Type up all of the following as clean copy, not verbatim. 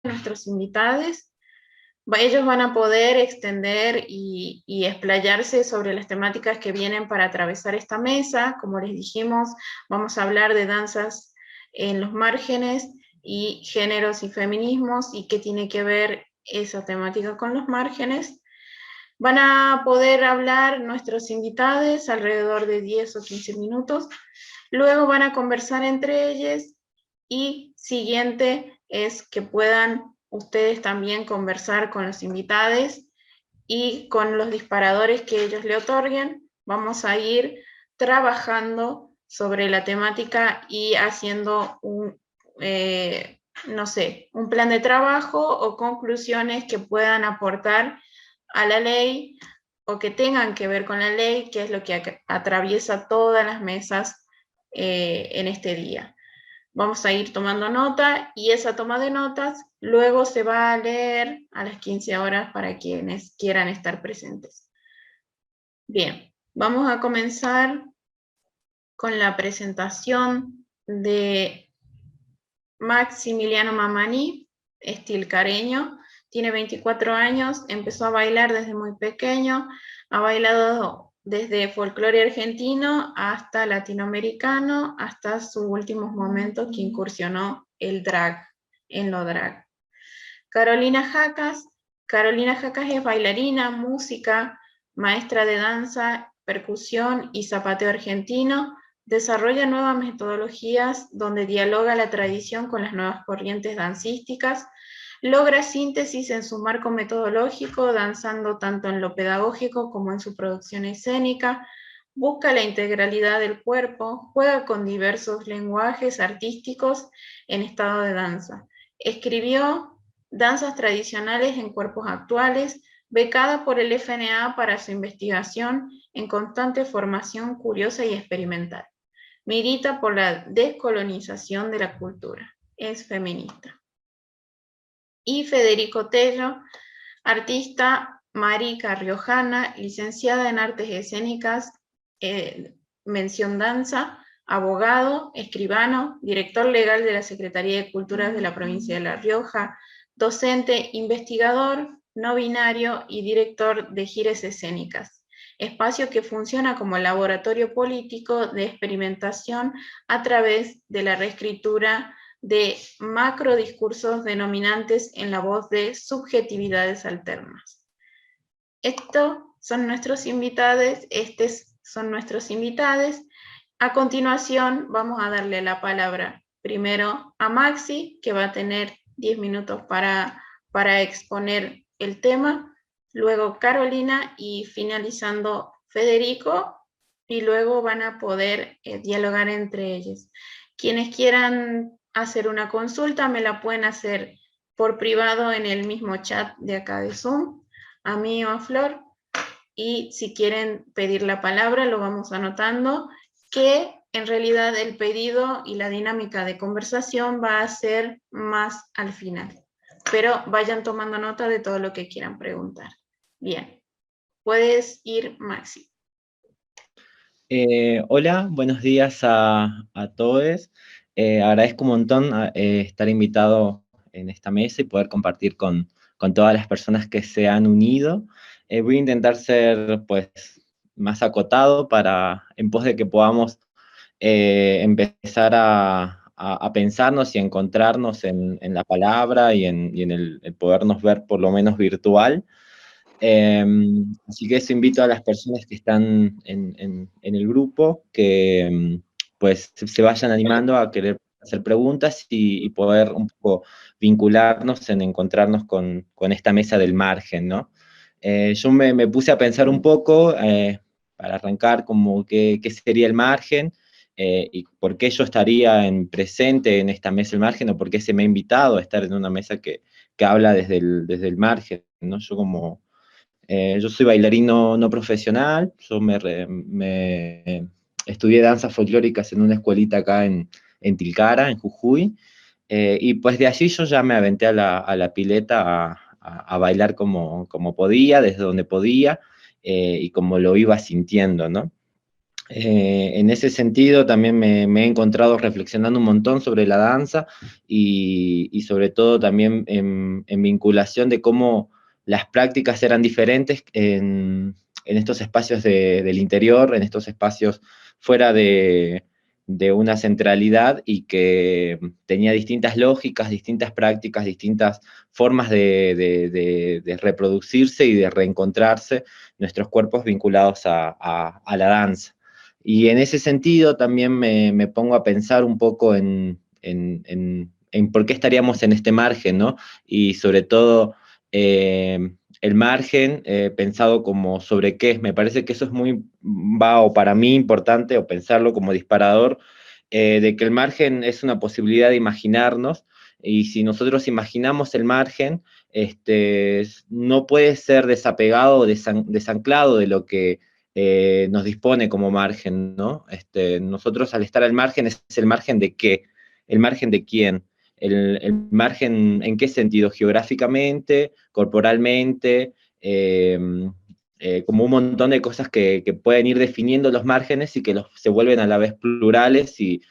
nuestros invitados. Ellos van a poder extender y explayarse sobre las temáticas que vienen para atravesar esta mesa. Como les dijimos, vamos a hablar de danzas en los márgenes y géneros y feminismos y qué tiene que ver esa temática con los márgenes. Van a poder hablar nuestros invitados alrededor de 10 o 15 minutos. Luego van a conversar entre ellos y siguiente es que puedan ustedes también conversar con los invitados y con los disparadores que ellos le otorguen. Vamos a ir trabajando sobre la temática y haciendo no sé, un plan de trabajo o conclusiones que puedan aportar a la ley o que tengan que ver con la ley, que es lo que atraviesa todas las mesas en este día. Vamos a ir tomando nota y esa toma de notas luego se va a leer a las 15 horas para quienes quieran estar presentes. Bien, vamos a comenzar con la presentación de Maximiliano Mamani, estilcareño, tiene 24 años, empezó a bailar desde muy pequeño, ha bailado desde folclore argentino hasta latinoamericano, hasta sus últimos momentos que incursionó el drag, en lo drag. Carolina Jacas es bailarina, música, maestra de danza, percusión y zapateo argentino. Desarrolla nuevas metodologías donde dialoga la tradición con las nuevas corrientes dancísticas, logra síntesis en su marco metodológico, danzando tanto en lo pedagógico como en su producción escénica, busca la integralidad del cuerpo, juega con diversos lenguajes artísticos en estado de danza. Escribió Danzas tradicionales en cuerpos actuales, becada por el FNA para su investigación en constante formación curiosa y experimental. Milita por la descolonización de la cultura. Es feminista. Y Federico Tello, artista marica riojana, licenciada en artes escénicas, mención danza, abogado, escribano, director legal de la Secretaría de Culturas de la provincia de La Rioja, docente, investigador, no binario y director de Gires Escénicas, espacio que funciona como laboratorio político de experimentación a través de la reescritura de macrodiscursos denominantes en la voz de subjetividades alternas. Estos son nuestros invitados, A continuación vamos a darle la palabra primero a Maxi, que va a tener 10 minutos para exponer el tema, luego Carolina y finalizando Federico, y luego van a poder dialogar entre ellos. Quienes quieran hacer una consulta me la pueden hacer por privado en el mismo chat de acá de Zoom, a mí o a Flor, y si quieren pedir la palabra lo vamos anotando, que en realidad el pedido y la dinámica de conversación va a ser más al final, pero vayan tomando nota de todo lo que quieran preguntar. Bien, puedes ir, Maxi. Hola, buenos días a todos. Agradezco un montón estar invitado en esta mesa y poder compartir con todas las personas que se han unido. Voy a intentar ser pues, más acotado en pos de que podamos empezar a pensarnos y a encontrarnos en la palabra y en el podernos ver por lo menos virtual. Así que eso invito a las personas que están en el grupo que pues se vayan animando a querer hacer preguntas y poder un poco vincularnos en encontrarnos con esta mesa del margen, ¿no? Yo me puse a pensar un poco para arrancar como qué sería el margen y por qué yo estaría presente en esta mesa del margen o por qué se me ha invitado a estar en una mesa que habla desde el margen, ¿no? Yo soy bailarino no profesional, yo me estudié danzas folclóricas en una escuelita acá en Tilcara, en Jujuy, y pues de allí yo ya me aventé a la pileta a bailar como podía, desde donde podía, y como lo iba sintiendo, ¿no? En ese sentido también me he encontrado reflexionando un montón sobre la danza y sobre todo también en vinculación de cómo las prácticas eran diferentes en estos espacios del interior, en estos espacios fuera de una centralidad y que tenía distintas lógicas, distintas prácticas, distintas formas de reproducirse y de reencontrarse nuestros cuerpos vinculados a la danza. Y en ese sentido también me pongo a pensar un poco en por qué estaríamos en este margen, ¿no? Y sobre todo el margen pensado como sobre qué. Me parece que eso es muy, va o para mí importante, o pensarlo como disparador, de que el margen es una posibilidad de imaginarnos, y si nosotros imaginamos el margen, no puede ser desapegado o desanclado de lo que nos dispone como margen, ¿no? Nosotros al estar al margen, ¿es el margen de qué? ¿El margen de quién? El margen en qué sentido? Geográficamente, corporalmente, como un montón de cosas que pueden ir definiendo los márgenes y que se vuelven a la vez plurales y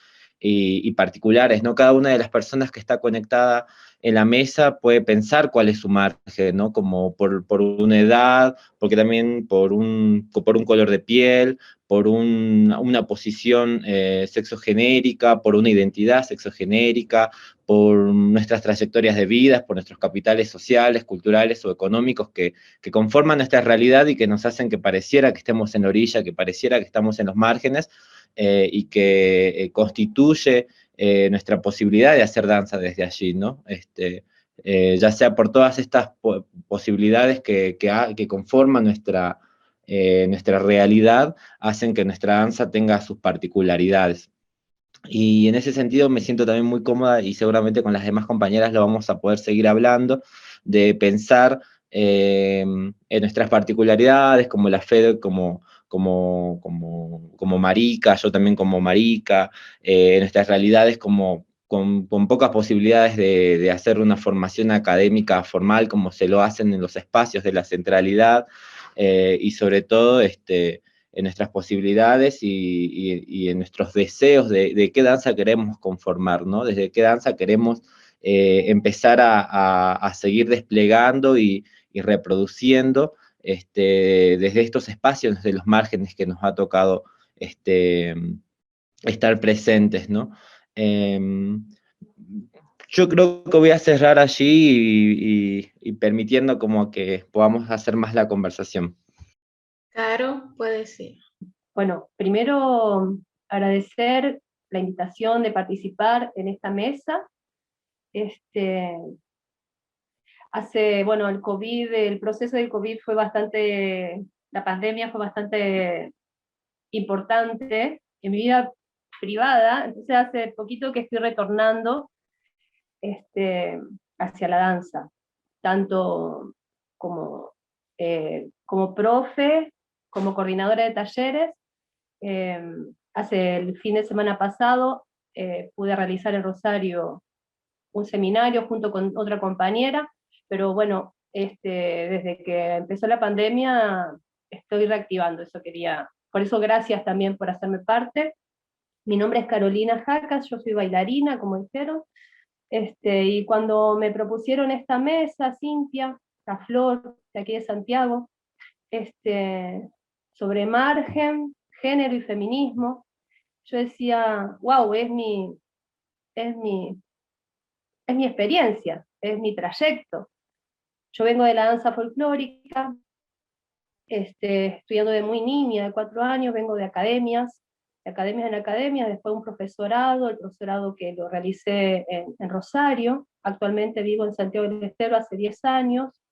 particulares, ¿no? Cada una de las personas que está conectada en la mesa puede pensar cuál es su margen, ¿no? Como por una edad, porque también por un color de piel, por una posición sexogenérica, por una identidad sexogenérica, por nuestras trayectorias de vida, por nuestros capitales sociales, culturales o económicos que conforman nuestra realidad y que nos hacen que pareciera que estemos en la orilla, que pareciera que estamos en los márgenes, y que constituye nuestra posibilidad de hacer danza desde allí, ¿no? Ya sea por todas estas posibilidades que conforman nuestra realidad, hacen que nuestra danza tenga sus particularidades. Y en ese sentido me siento también muy cómoda, y seguramente con las demás compañeras lo vamos a poder seguir hablando, de pensar en nuestras particularidades, como la Fede como marica, yo también como marica, en nuestras realidades como con pocas posibilidades de hacer una formación académica formal como se lo hacen en los espacios de la centralidad, y sobre todo en nuestras posibilidades y en nuestros deseos de qué danza queremos conformar, ¿no? Desde qué danza queremos empezar a seguir desplegando y reproduciendo desde estos espacios, desde los márgenes que nos ha tocado estar presentes, ¿no? Yo creo que voy a cerrar allí y permitiendo como que podamos hacer más la conversación. Caro, puede ser. Bueno, primero agradecer la invitación de participar en esta mesa. Bueno, el proceso del COVID fue bastante, la pandemia fue bastante importante en mi vida privada, entonces hace poquito que estoy retornando hacia la danza, tanto como profe, como coordinadora de talleres. Hace el fin de semana pasado pude realizar en Rosario un seminario junto con otra compañera, pero bueno, desde que empezó la pandemia estoy reactivando, por eso gracias también por hacerme parte. Mi nombre es Carolina Jacas, yo soy bailarina, como dijeron, y cuando me propusieron esta mesa, Cintia, la Flor, de aquí de Santiago, sobre margen, género y feminismo, yo decía, wow, es mi, es mi experiencia, es mi trayecto. Yo vengo de la danza folclórica, estudiando de muy niña, de 4 años, vengo de academias en academias, después un profesorado, el profesorado que lo realicé en Rosario, actualmente vivo en Santiago del Estero hace 10 años,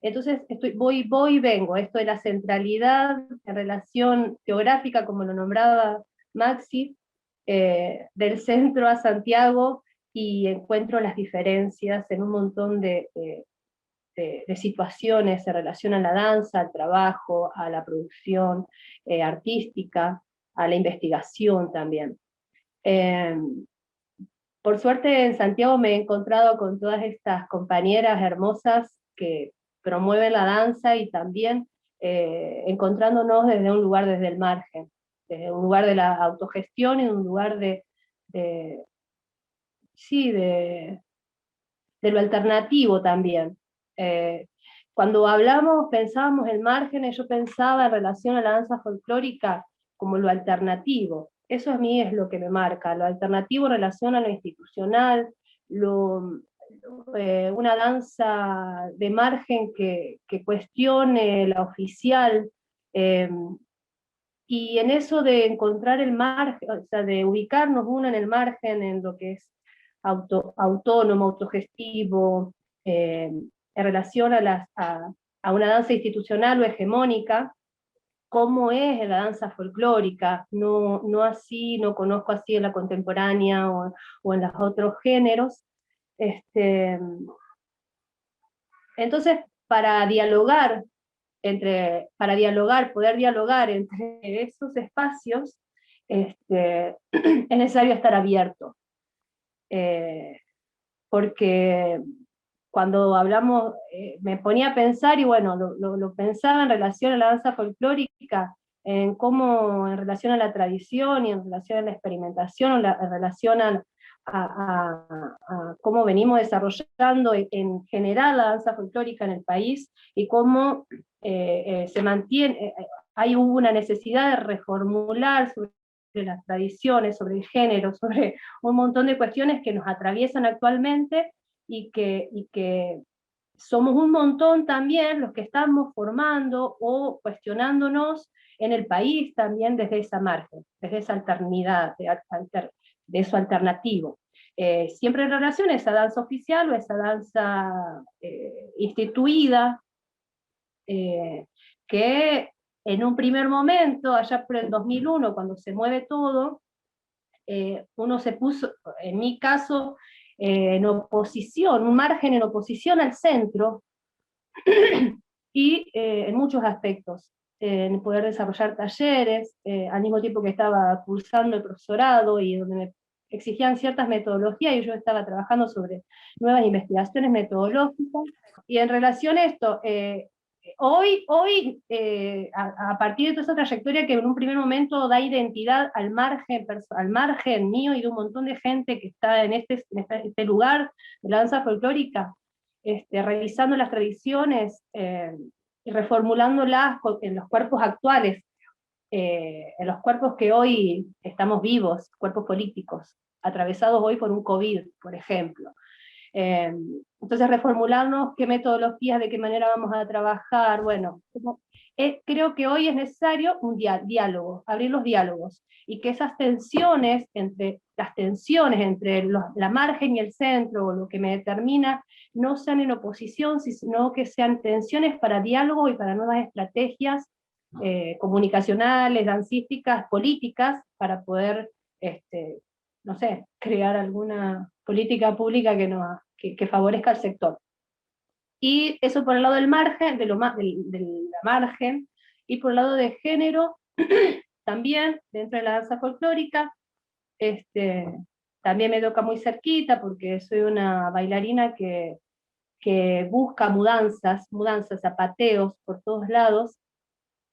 entonces voy y vengo, esto de la centralidad en relación geográfica, como lo nombraba Maxi, del centro a Santiago, y encuentro las diferencias en un montón de situaciones en relación a la danza, al trabajo, a la producción artística, a la investigación también. Por suerte en Santiago me he encontrado con todas estas compañeras hermosas que promueven la danza y también encontrándonos desde un lugar desde el margen. un lugar de la autogestión y un lugar sí, de lo alternativo también. Cuando pensábamos en márgenes, yo pensaba en relación a la danza folclórica como lo alternativo. Eso a mí es lo que me marca, lo alternativo en relación a lo institucional, una danza de margen que cuestione la oficial, y en eso de encontrar el margen, o sea, de ubicarnos uno en el margen, en lo que es autónomo, autogestivo, en relación a una danza institucional o hegemónica, cómo es la danza folclórica, no así, no conozco así en la contemporánea o en los otros géneros. Entonces, poder dialogar entre esos espacios, es necesario estar abierto. Porque cuando hablamos, me ponía a pensar, y bueno, lo pensaba en relación a la danza folclórica, en cómo en relación a la tradición y en relación a la experimentación, en relación a cómo venimos desarrollando en general la danza folclórica en el país, y cómo se mantiene, hubo una necesidad de reformular sobre las tradiciones, sobre el género, sobre un montón de cuestiones que nos atraviesan actualmente, y que somos un montón también los que estamos formando o cuestionándonos en el país también desde esa margen, desde esa alternidad, de eso alternativo. Siempre en relación a esa danza oficial o esa danza instituida, que en un primer momento, allá por el 2001, cuando se mueve todo, uno se puso, en mi caso, en oposición, un margen en oposición al centro, y en muchos aspectos, en poder desarrollar talleres, al mismo tiempo que estaba cursando el profesorado, y donde me exigían ciertas metodologías, y yo estaba trabajando sobre nuevas investigaciones metodológicas. Y en relación a esto, hoy a partir de toda esa trayectoria que en un primer momento da identidad al margen mío y de un montón de gente que está en este lugar de la danza folclórica, revisando las tradiciones y reformulándolas en los cuerpos actuales, en los cuerpos que hoy estamos vivos, cuerpos políticos, atravesados hoy por un COVID, por ejemplo. Entonces reformularnos qué metodologías, de qué manera vamos a trabajar, bueno, creo que hoy es necesario un diálogo, abrir los diálogos, y que esas tensiones, las tensiones entre la margen y el centro, o lo que me determina, no sean en oposición, sino que sean tensiones para diálogo y para nuevas estrategias comunicacionales, dancísticas, políticas, para poder, no sé, crear alguna política pública que favorezca al sector. Y eso por el lado del margen, de la margen, y por el lado de género, también, dentro de la danza folclórica, también me toca muy cerquita, porque soy una bailarina que busca mudanzas, zapateos por todos lados,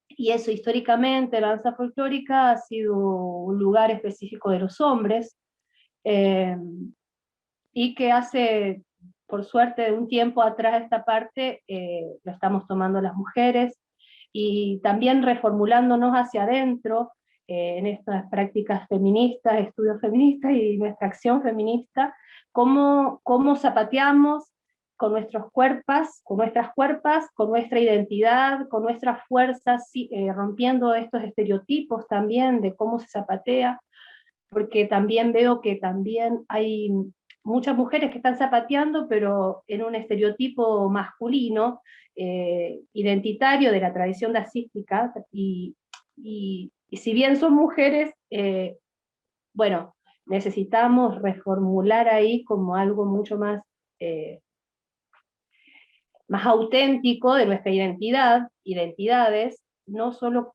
y eso históricamente, la danza folclórica ha sido un lugar específico de los hombres, y que hace, por suerte, de un tiempo atrás esta parte lo estamos tomando las mujeres, y también reformulándonos hacia adentro en estas prácticas feministas, estudios feministas y nuestra acción feminista, cómo zapateamos con nuestros cuerpos, con nuestras cuerpas, con nuestra identidad, con nuestras fuerzas, rompiendo estos estereotipos también de cómo se zapatea, porque también veo que también hay muchas mujeres que están zapateando, pero en un estereotipo masculino, identitario de la tradición dancística, y si bien son mujeres, bueno, necesitamos reformular ahí como algo mucho más auténtico de nuestra identidades, no solo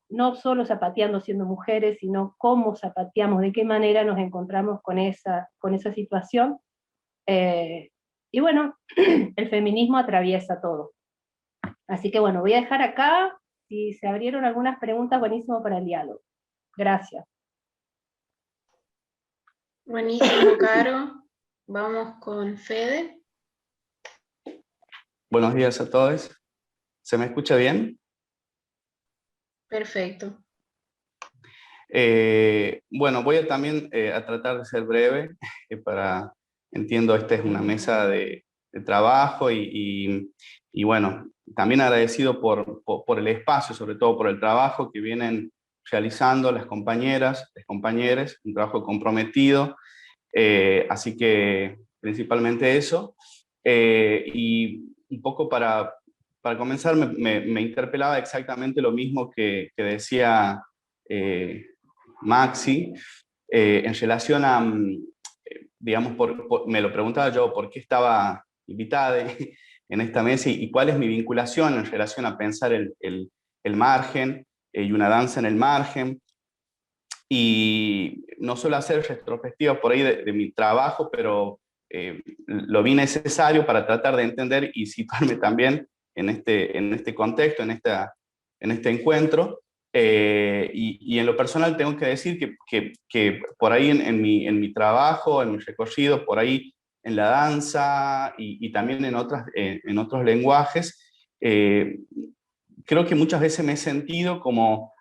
zapateando siendo mujeres, sino cómo zapateamos, de qué manera nos encontramos con esa situación. Y bueno, el feminismo atraviesa todo. Así que bueno, voy a dejar acá, si se abrieron algunas preguntas, buenísimo para el diálogo. Gracias. Buenísimo, Caro. Vamos con Fede. Buenos días a todos. ¿Se me escucha bien? Perfecto. Bueno, voy a también a tratar de ser breve, entiendo, esta es una mesa de trabajo y bueno, también agradecido por el espacio, sobre todo por el trabajo que vienen realizando las compañeras, los compañeros, un trabajo comprometido, así que principalmente eso. Y un poco para comenzar, me interpelaba exactamente lo mismo que decía Maxi, en relación a, digamos, me lo preguntaba yo, por qué estaba invitada en esta mesa y cuál es mi vinculación en relación a pensar el margen y una danza en el margen. Y no suelo hacer retrospectivas por ahí de mi trabajo, pero lo vi necesario para tratar de entender y situarme también en este contexto, en este encuentro. Y en lo personal tengo que decir que por ahí en mi trabajo, en mi recorrido, por ahí en la danza y también en otros lenguajes, creo que muchas veces me he sentido como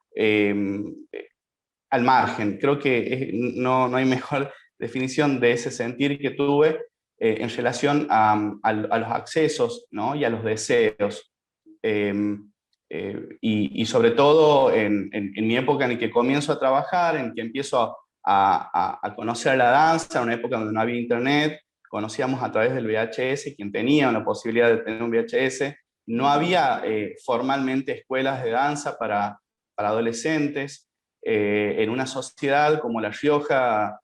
al margen. Creo que no hay mejor definición de ese sentir que tuve en relación a los accesos, ¿no? Y a los deseos. Y sobre todo en mi época en que comienzo a trabajar, en que empiezo a conocer la danza, en una época donde no había internet, conocíamos a través del VHS, quien tenía una posibilidad de tener un VHS, no había formalmente escuelas de danza para adolescentes, en una sociedad como La Rioja,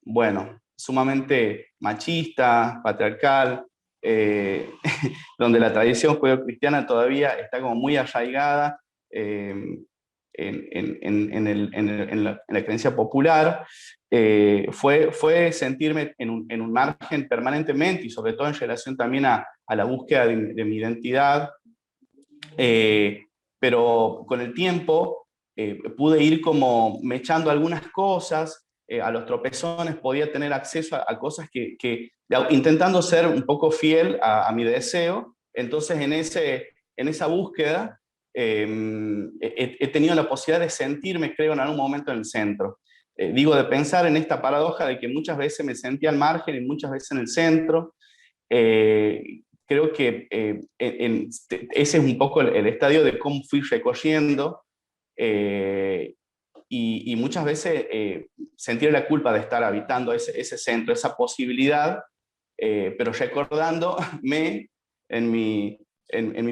bueno, sumamente machista, patriarcal, donde la tradición judeocristiana todavía está como muy arraigada en la creencia popular, fue sentirme en un margen permanentemente y sobre todo en relación también a la búsqueda de mi identidad, pero con el tiempo pude ir como mechando algunas cosas, a los tropezones podía tener acceso a cosas intentando ser un poco fiel a mi deseo. Entonces en esa búsqueda he tenido la posibilidad de sentirme, creo, en algún momento en el centro. Digo, de pensar en esta paradoja de que muchas veces me sentía al margen y muchas veces en el centro. Creo que ese es un poco el estadio de cómo fui recorriendo, y muchas veces sentir la culpa de estar habitando ese centro, esa posibilidad, pero recordándome en mi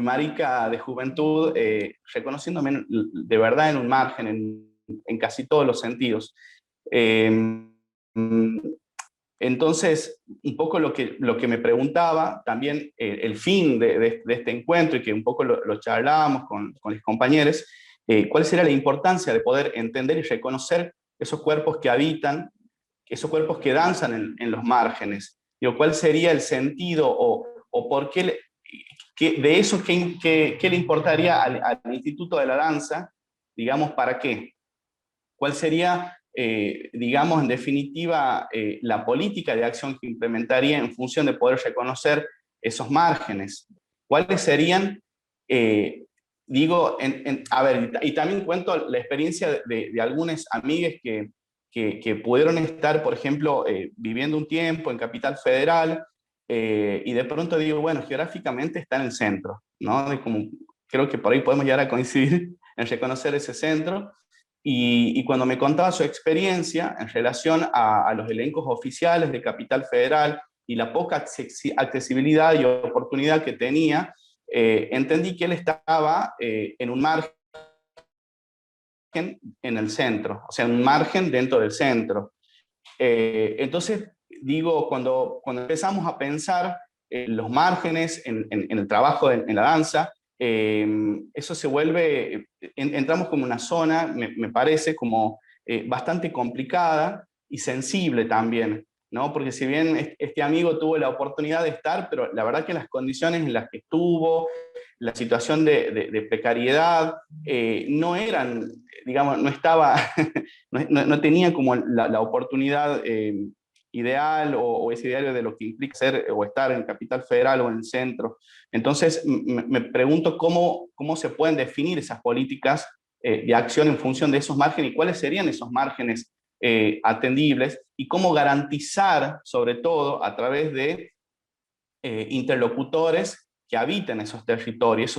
marica de juventud, reconociéndome de verdad en un margen, en casi todos los sentidos. Entonces, un poco lo que me preguntaba, también el fin de este encuentro, y que un poco lo charlábamos con los compañeros, cuál sería la importancia de poder entender y reconocer esos cuerpos que habitan, esos cuerpos que danzan en los márgenes. Digo, ¿cuál sería el sentido o por qué, de eso, qué le importaría al Instituto de la Danza, digamos, para qué? ¿Cuál sería, digamos, en definitiva, la política de acción que implementaría en función de poder reconocer esos márgenes? ¿Cuáles serían, digo, a ver, y también cuento la experiencia de algunas amigas que pudieron estar, por ejemplo, viviendo un tiempo en Capital Federal, y de pronto digo, bueno, geográficamente está en el centro, ¿no? Creo que por ahí podemos llegar a coincidir en reconocer ese centro. Y cuando me contaba su experiencia en relación a los elencos oficiales de Capital Federal y la poca accesibilidad y oportunidad que tenía, entendí que él estaba en un margen en el centro, o sea, un margen dentro del centro. Entonces, digo, cuando empezamos a pensar los márgenes en el trabajo en la danza, eso se vuelve, entramos como una zona, me parece, como bastante complicada y sensible también, ¿no? Porque si bien este amigo tuvo la oportunidad de estar, pero la verdad que las condiciones en las que estuvo, la situación de precariedad no eran, digamos, no estaba, no tenía como la oportunidad ideal o ese ideario de lo que implica ser o estar en Capital Federal o en el centro. Entonces, me pregunto cómo se pueden definir esas políticas de acción en función de esos márgenes y cuáles serían esos márgenes atendibles y cómo garantizar, sobre todo a través de interlocutores que habiten esos territorios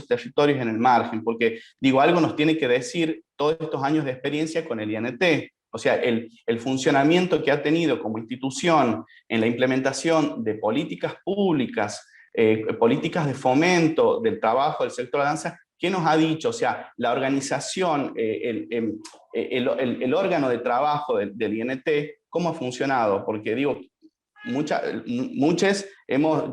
en el margen, porque digo, algo nos tiene que decir todos estos años de experiencia con el INT, o sea, el funcionamiento que ha tenido como institución en la implementación de políticas públicas, políticas de fomento del trabajo del sector de la danza. ¿Qué nos ha dicho? O sea, la organización, el órgano de trabajo del INT, ¿cómo ha funcionado? Porque digo, yo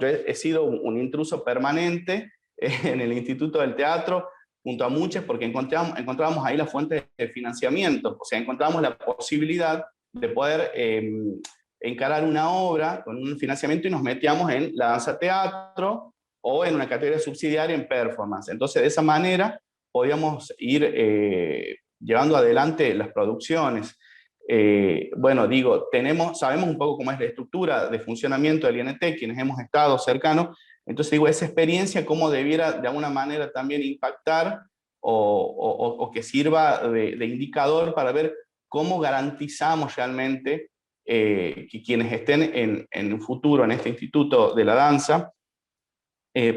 he sido un intruso permanente en el Instituto del Teatro, junto a muchos, porque encontrábamos ahí la fuente de financiamiento, o sea, encontrábamos la posibilidad de poder encarar una obra con un financiamiento y nos metíamos en la danza teatro o en una categoría subsidiaria en performance. Entonces, de esa manera podíamos ir llevando adelante las producciones. Bueno, digo, sabemos un poco cómo es la estructura de funcionamiento del INT, quienes hemos estado cercanos. Entonces digo, esa experiencia cómo debiera de alguna manera también impactar o que sirva de indicador para ver cómo garantizamos realmente que quienes estén en un futuro en este Instituto de la Danza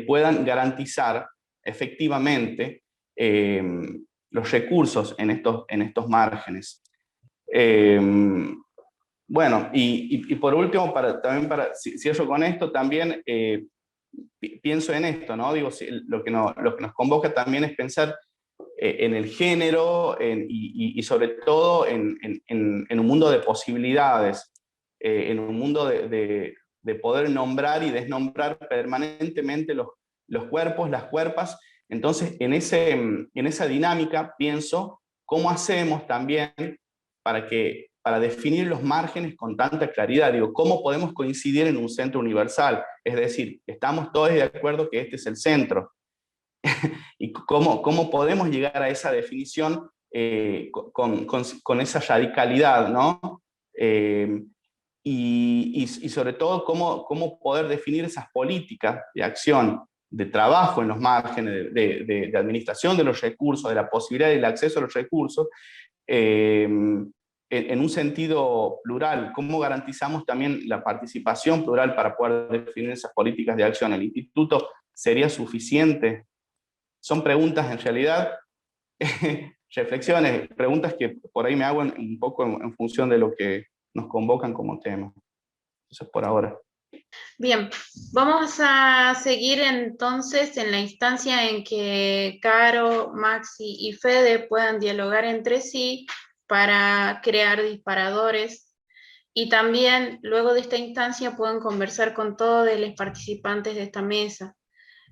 puedan garantizar efectivamente los recursos en estos márgenes. Bueno, y por último, cierro con esto, también pienso en esto, ¿no? Digo, lo que nos convoca también es pensar en el género y sobre todo en un mundo de posibilidades, en un mundo de poder nombrar y desnombrar permanentemente los cuerpos, las cuerpas. Entonces, en esa dinámica pienso cómo hacemos también para definir los márgenes con tanta claridad. Digo, ¿cómo podemos coincidir en un centro universal? Es decir, estamos todos de acuerdo que este es el centro. ¿Y cómo podemos llegar a esa definición con esa radicalidad, ¿no? Y sobre todo, cómo poder definir esas políticas de acción, de trabajo en los márgenes, de administración de los recursos, de la posibilidad del acceso a los recursos, en un sentido plural. ¿Cómo garantizamos también la participación plural para poder definir esas políticas de acción? ¿El instituto sería suficiente? Son preguntas en realidad, reflexiones, preguntas que por ahí me hago un poco en función de lo que nos convocan como tema. Eso es por ahora. Bien, vamos a seguir entonces en la instancia en que Caro, Maxi y Fede puedan dialogar entre sí para crear disparadores, y también luego de esta instancia pueden conversar con todos los participantes de esta mesa.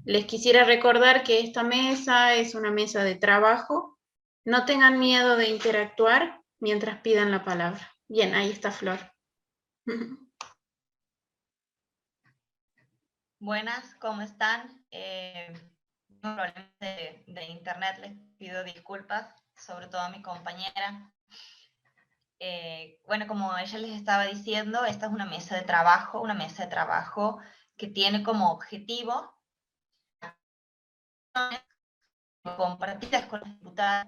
Les quisiera recordar que esta mesa es una mesa de trabajo. No tengan miedo de interactuar mientras pidan la palabra. Bien, ahí está Flor. Buenas, ¿cómo están? Problemas de internet, les pido disculpas, sobre todo a mi compañera. Bueno, como ella les estaba diciendo, esta es una mesa de trabajo que tiene como objetivo compartidas con las diputadas.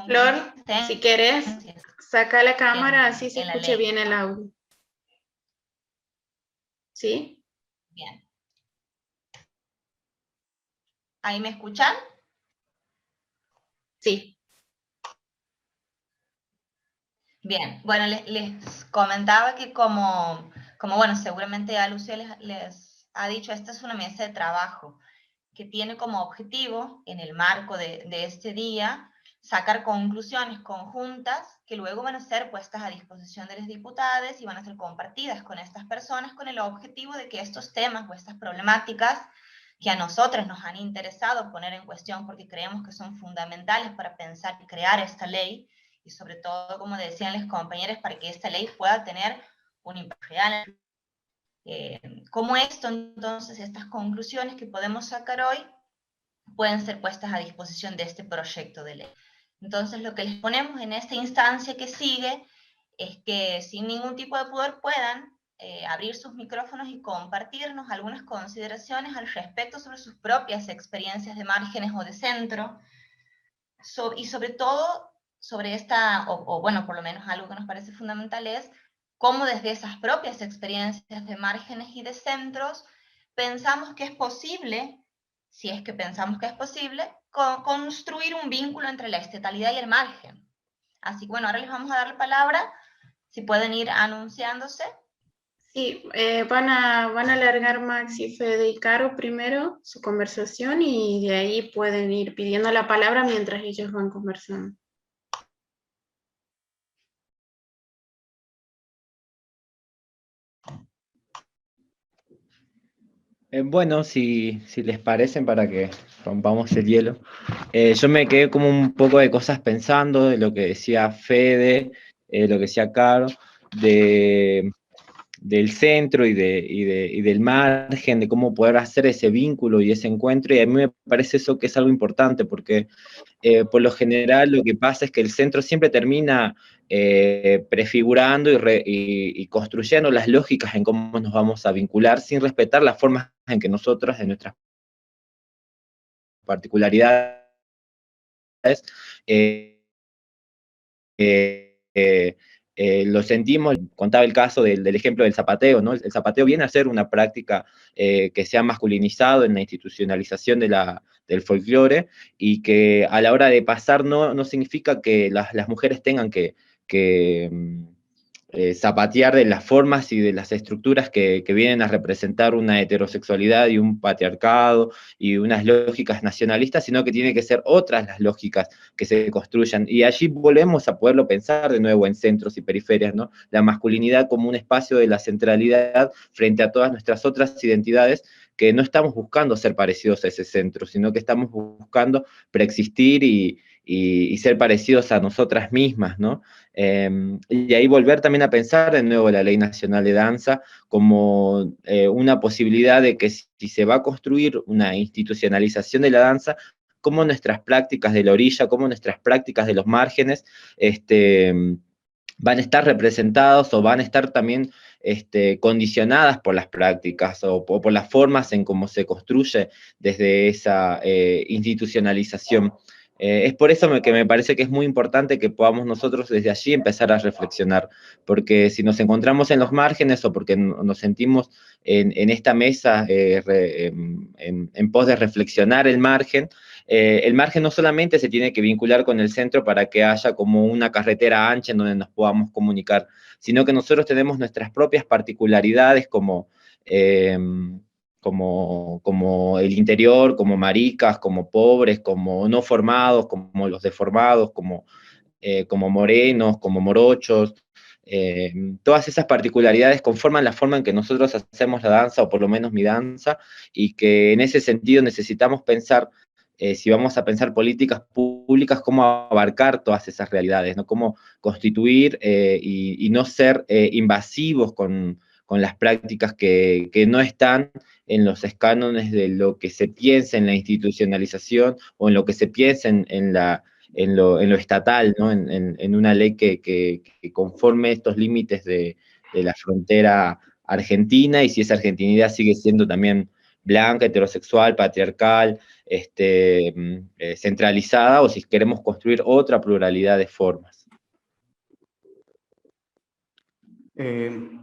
Flor, si querés, saca la cámara así se escuche bien el audio. ¿Sí? Bien. ¿Ahí me escuchan? Sí. Bien, bueno, les comentaba que como bueno, seguramente a Lucía les ha dicho, esta es una mesa de trabajo que tiene como objetivo, en el marco de este día, sacar conclusiones conjuntas que luego van a ser puestas a disposición de los diputados y van a ser compartidas con estas personas con el objetivo de que estos temas o estas problemáticas que a nosotros nos han interesado poner en cuestión porque creemos que son fundamentales para pensar y crear esta ley, y sobre todo, como decían los compañeros, para que esta ley pueda tener un impacto real. cómo esto, entonces, estas conclusiones que podemos sacar hoy, pueden ser puestas a disposición de este proyecto de ley. Entonces, lo que les ponemos en esta instancia que sigue es que sin ningún tipo de pudor puedan abrir sus micrófonos y compartirnos algunas consideraciones al respecto sobre sus propias experiencias de márgenes o de centro, y sobre todo sobre esta, o bueno, por lo menos algo que nos parece fundamental es cómo desde esas propias experiencias de márgenes y de centros pensamos que es posible, si es que pensamos que es posible, construir un vínculo entre la estetalidad y el margen. Así que bueno, ahora les vamos a dar la palabra, si pueden ir anunciándose. Sí, van a alargar Max y Fede y Caro primero su conversación y de ahí pueden ir pidiendo la palabra mientras ellos van conversando. Bueno, si les parecen, para que rompamos el hielo, yo me quedé como un poco de cosas pensando, de lo que decía Fede, lo que decía Caro, del centro y del margen, de cómo poder hacer ese vínculo y ese encuentro, y a mí me parece eso que es algo importante, porque por lo general lo que pasa es que el centro siempre termina prefigurando y construyendo las lógicas en cómo nos vamos a vincular, sin respetar las formas en que nosotros, en nuestras particularidades, eh, lo sentimos. Contaba el caso del ejemplo del zapateo, ¿no? El zapateo viene a ser una práctica que se ha masculinizado en la institucionalización del folclore, y que a la hora de pasar no significa que las mujeres tengan que zapatear de las formas y de las estructuras que vienen a representar una heterosexualidad y un patriarcado y unas lógicas nacionalistas, sino que tiene que ser otras las lógicas que se construyan. Y allí volvemos a poderlo pensar de nuevo en centros y periferias, ¿no? La masculinidad como un espacio de la centralidad frente a todas nuestras otras identidades, que no estamos buscando ser parecidos a ese centro, sino que estamos buscando preexistir y ser parecidos a nosotras mismas, ¿no? Y ahí volver también a pensar de nuevo la Ley Nacional de Danza como una posibilidad de que si se va a construir una institucionalización de la danza, cómo nuestras prácticas de la orilla, cómo nuestras prácticas de los márgenes van a estar representados o van a estar también condicionadas por las prácticas o por las formas en cómo se construye desde esa institucionalización. Es por eso que me parece que es muy importante que podamos nosotros desde allí empezar a reflexionar, porque si nos encontramos en los márgenes o porque nos sentimos en esta mesa en pos de reflexionar el margen no solamente se tiene que vincular con el centro para que haya como una carretera ancha en donde nos podamos comunicar, sino que nosotros tenemos nuestras propias particularidades como el interior, como maricas, como pobres, como no formados, como los deformados, como morenos, como morochos. Todas esas particularidades conforman la forma en que nosotros hacemos la danza, o por lo menos mi danza, y que en ese sentido necesitamos pensar, si vamos a pensar políticas públicas, cómo abarcar todas esas realidades, ¿no? Cómo constituir y no ser invasivos con las prácticas que no están en los cánones de lo que se piensa en la institucionalización o en lo que se piensa en lo estatal, ¿no? En una ley que conforme estos límites de la frontera argentina, y si esa argentinidad sigue siendo también blanca, heterosexual, patriarcal, centralizada, o si queremos construir otra pluralidad de formas.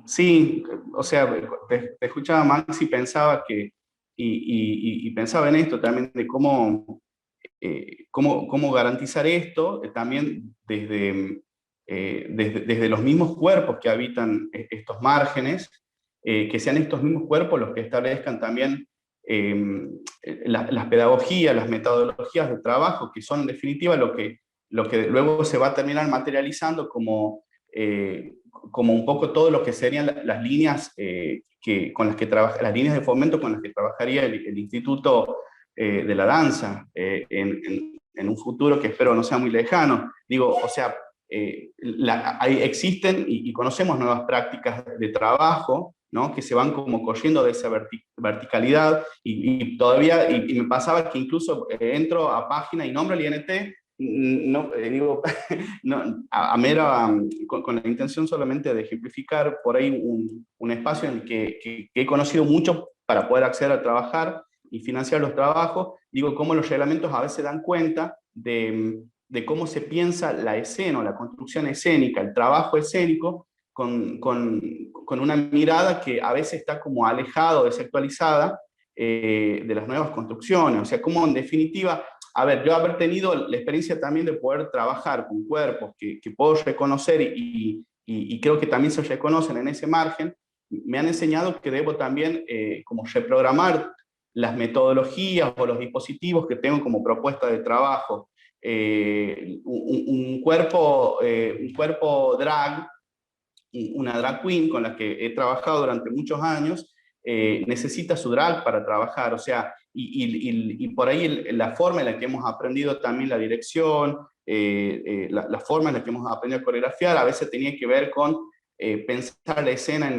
Sí, o sea, te escuchaba, Max, y pensaba pensaba en esto también, de cómo garantizar esto también desde los mismos cuerpos que habitan estos márgenes, que sean estos mismos cuerpos los que establezcan también las pedagogías, las metodologías de trabajo, que son en definitiva lo que luego se va a terminar materializando como un poco todo lo que serían las líneas con las que trabaja, las líneas de fomento con las que trabajaría el Instituto de la Danza en un futuro que espero no sea muy lejano. Digo, o sea, existen y conocemos nuevas prácticas de trabajo ¿no? Que se van como corriendo de esa verticalidad, y todavía, y me pasaba que incluso entro a página y nombro el INT, no, digo, no, a mera, con la intención solamente de ejemplificar por ahí un espacio en el que he conocido mucho para poder acceder a trabajar y financiar los trabajos, digo, cómo los reglamentos a veces dan cuenta de cómo se piensa la escena, o la construcción escénica, el trabajo escénico, con una mirada que a veces está como alejado, desactualizada de las nuevas construcciones. O sea, como en definitiva, a ver, yo haber tenido la experiencia también de poder trabajar con cuerpos que puedo reconocer y creo que también se reconocen en ese margen, me han enseñado que debo también como reprogramar las metodologías o los dispositivos que tengo como propuesta de trabajo. Un cuerpo drag, una drag queen con la que he trabajado durante muchos años, necesita su drag para trabajar, o sea, y por ahí la forma en la que hemos aprendido también la dirección, la forma en la que hemos aprendido a coreografiar, a veces tenía que ver con pensar la escena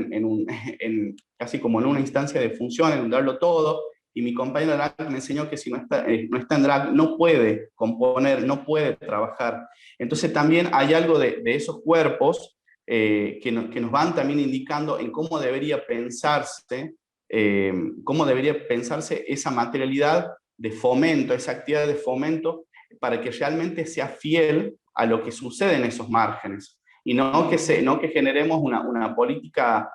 casi como en una instancia de función, en darlo todo, y mi compañero de drag me enseñó que si no está en drag no puede componer, no puede trabajar. Entonces también hay algo de esos cuerpos que nos van también indicando en cómo debería pensarse esa materialidad de fomento, esa actividad de fomento, para que realmente sea fiel a lo que sucede en esos márgenes. Y no que generemos una política,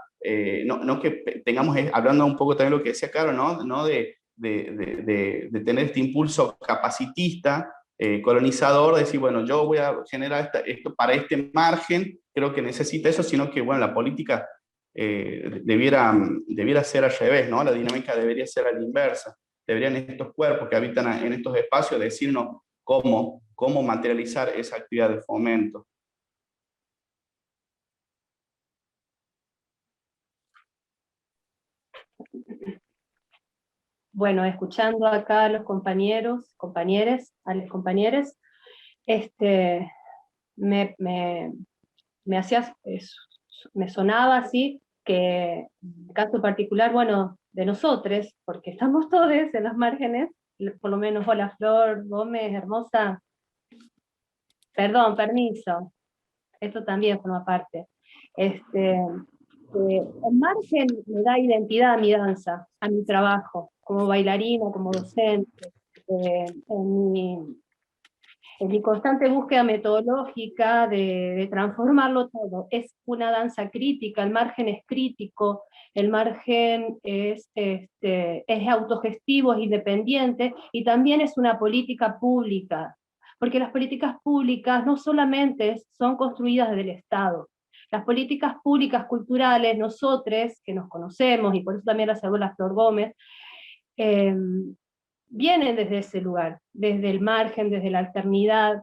no que tengamos, hablando un poco también de lo que decía Caro, no de tener este impulso capacitista, colonizador, de decir, bueno, yo voy a generar esto para este margen, creo que necesita eso, sino que, bueno, la política debiera ser al revés, ¿no? La dinámica debería ser a la inversa. Deberían estos cuerpos que habitan en estos espacios decirnos cómo materializar esa actividad de fomento. Bueno, escuchando acá a los compañeros, a los compañeros, me sonaba así que en el caso particular, bueno, de nosotros, porque estamos todos en los márgenes, por lo menos, hola Flor, Gómez, hermosa, perdón, permiso, esto también forma parte. El margen me da identidad a mi danza, a mi trabajo, como bailarina, como docente, en mi constante búsqueda metodológica de transformarlo todo. Es una danza crítica, el margen es crítico, el margen es autogestivo, es independiente, y también es una política pública, porque las políticas públicas no solamente son construidas desde el Estado. Las políticas públicas culturales, nosotros que nos conocemos, y por eso también las habló la Flor Gómez, vienen desde ese lugar, desde el margen, desde la alternidad,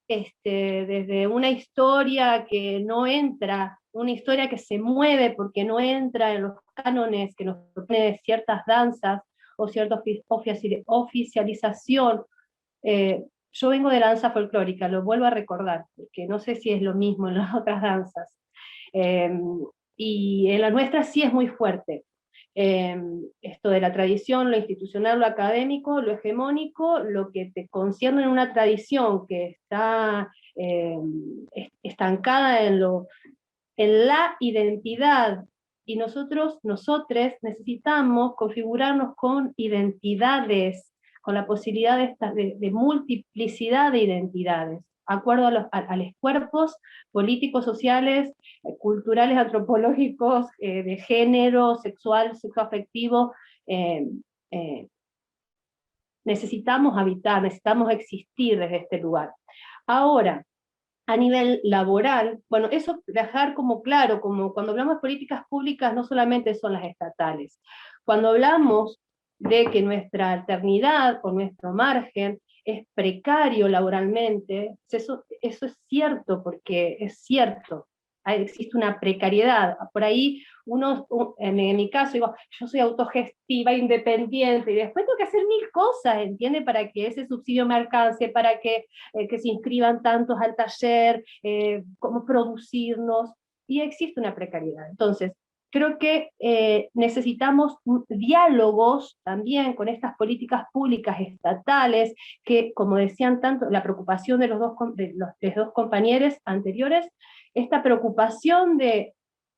desde una historia que no entra, una historia que se mueve porque no entra en los cánones que nos proponen ciertas danzas o cierta oficialización. Yo vengo de la danza folclórica, lo vuelvo a recordar, porque no sé si es lo mismo en las otras danzas. Y en la nuestra sí es muy fuerte. Esto de la tradición, lo institucional, lo académico, lo hegemónico, lo que te concierne en una tradición que está estancada en la identidad, y nosotres necesitamos configurarnos con identidades, con la posibilidad de multiplicidad de identidades, acuerdo a los cuerpos políticos, sociales, culturales, antropológicos, de género, sexual, sexoafectivo. Necesitamos habitar, necesitamos existir desde este lugar. Ahora, a nivel laboral, bueno, eso dejar como claro, como cuando hablamos de políticas públicas no solamente son las estatales. Cuando hablamos de que nuestra alternidad, con nuestro margen, es precario laboralmente, eso es cierto, porque es cierto, existe una precariedad. Por ahí en mi caso, digo, yo soy autogestiva, independiente, y después tengo que hacer 1000 cosas, ¿entiende? Para que ese subsidio me alcance, para que se inscriban tantos al taller, cómo producirnos, y existe una precariedad. Entonces, creo que necesitamos diálogos también con estas políticas públicas estatales, que, como decían tanto, la preocupación de los dos compañeros anteriores, esta preocupación de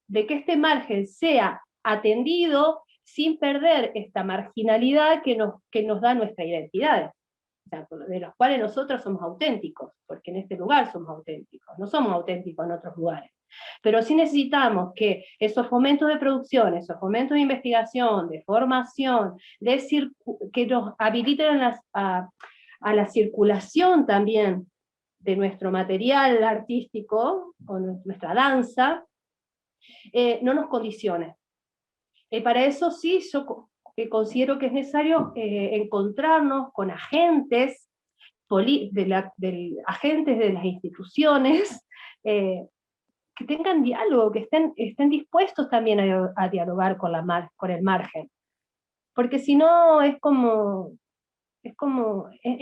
que este margen sea atendido sin perder esta marginalidad que nos da nuestra identidad, o sea, de los cuales nosotros somos auténticos, porque en este lugar somos auténticos, no somos auténticos en otros lugares. Pero sí necesitamos que esos fomentos de producción, esos fomentos de investigación, de formación, que nos habiliten a la circulación también de nuestro material artístico, o nuestra danza, no nos condicione. Para eso sí, yo considero que es necesario encontrarnos con agentes, agentes de las instituciones, que tengan diálogo, que estén dispuestos también a dialogar con el margen. Porque si no es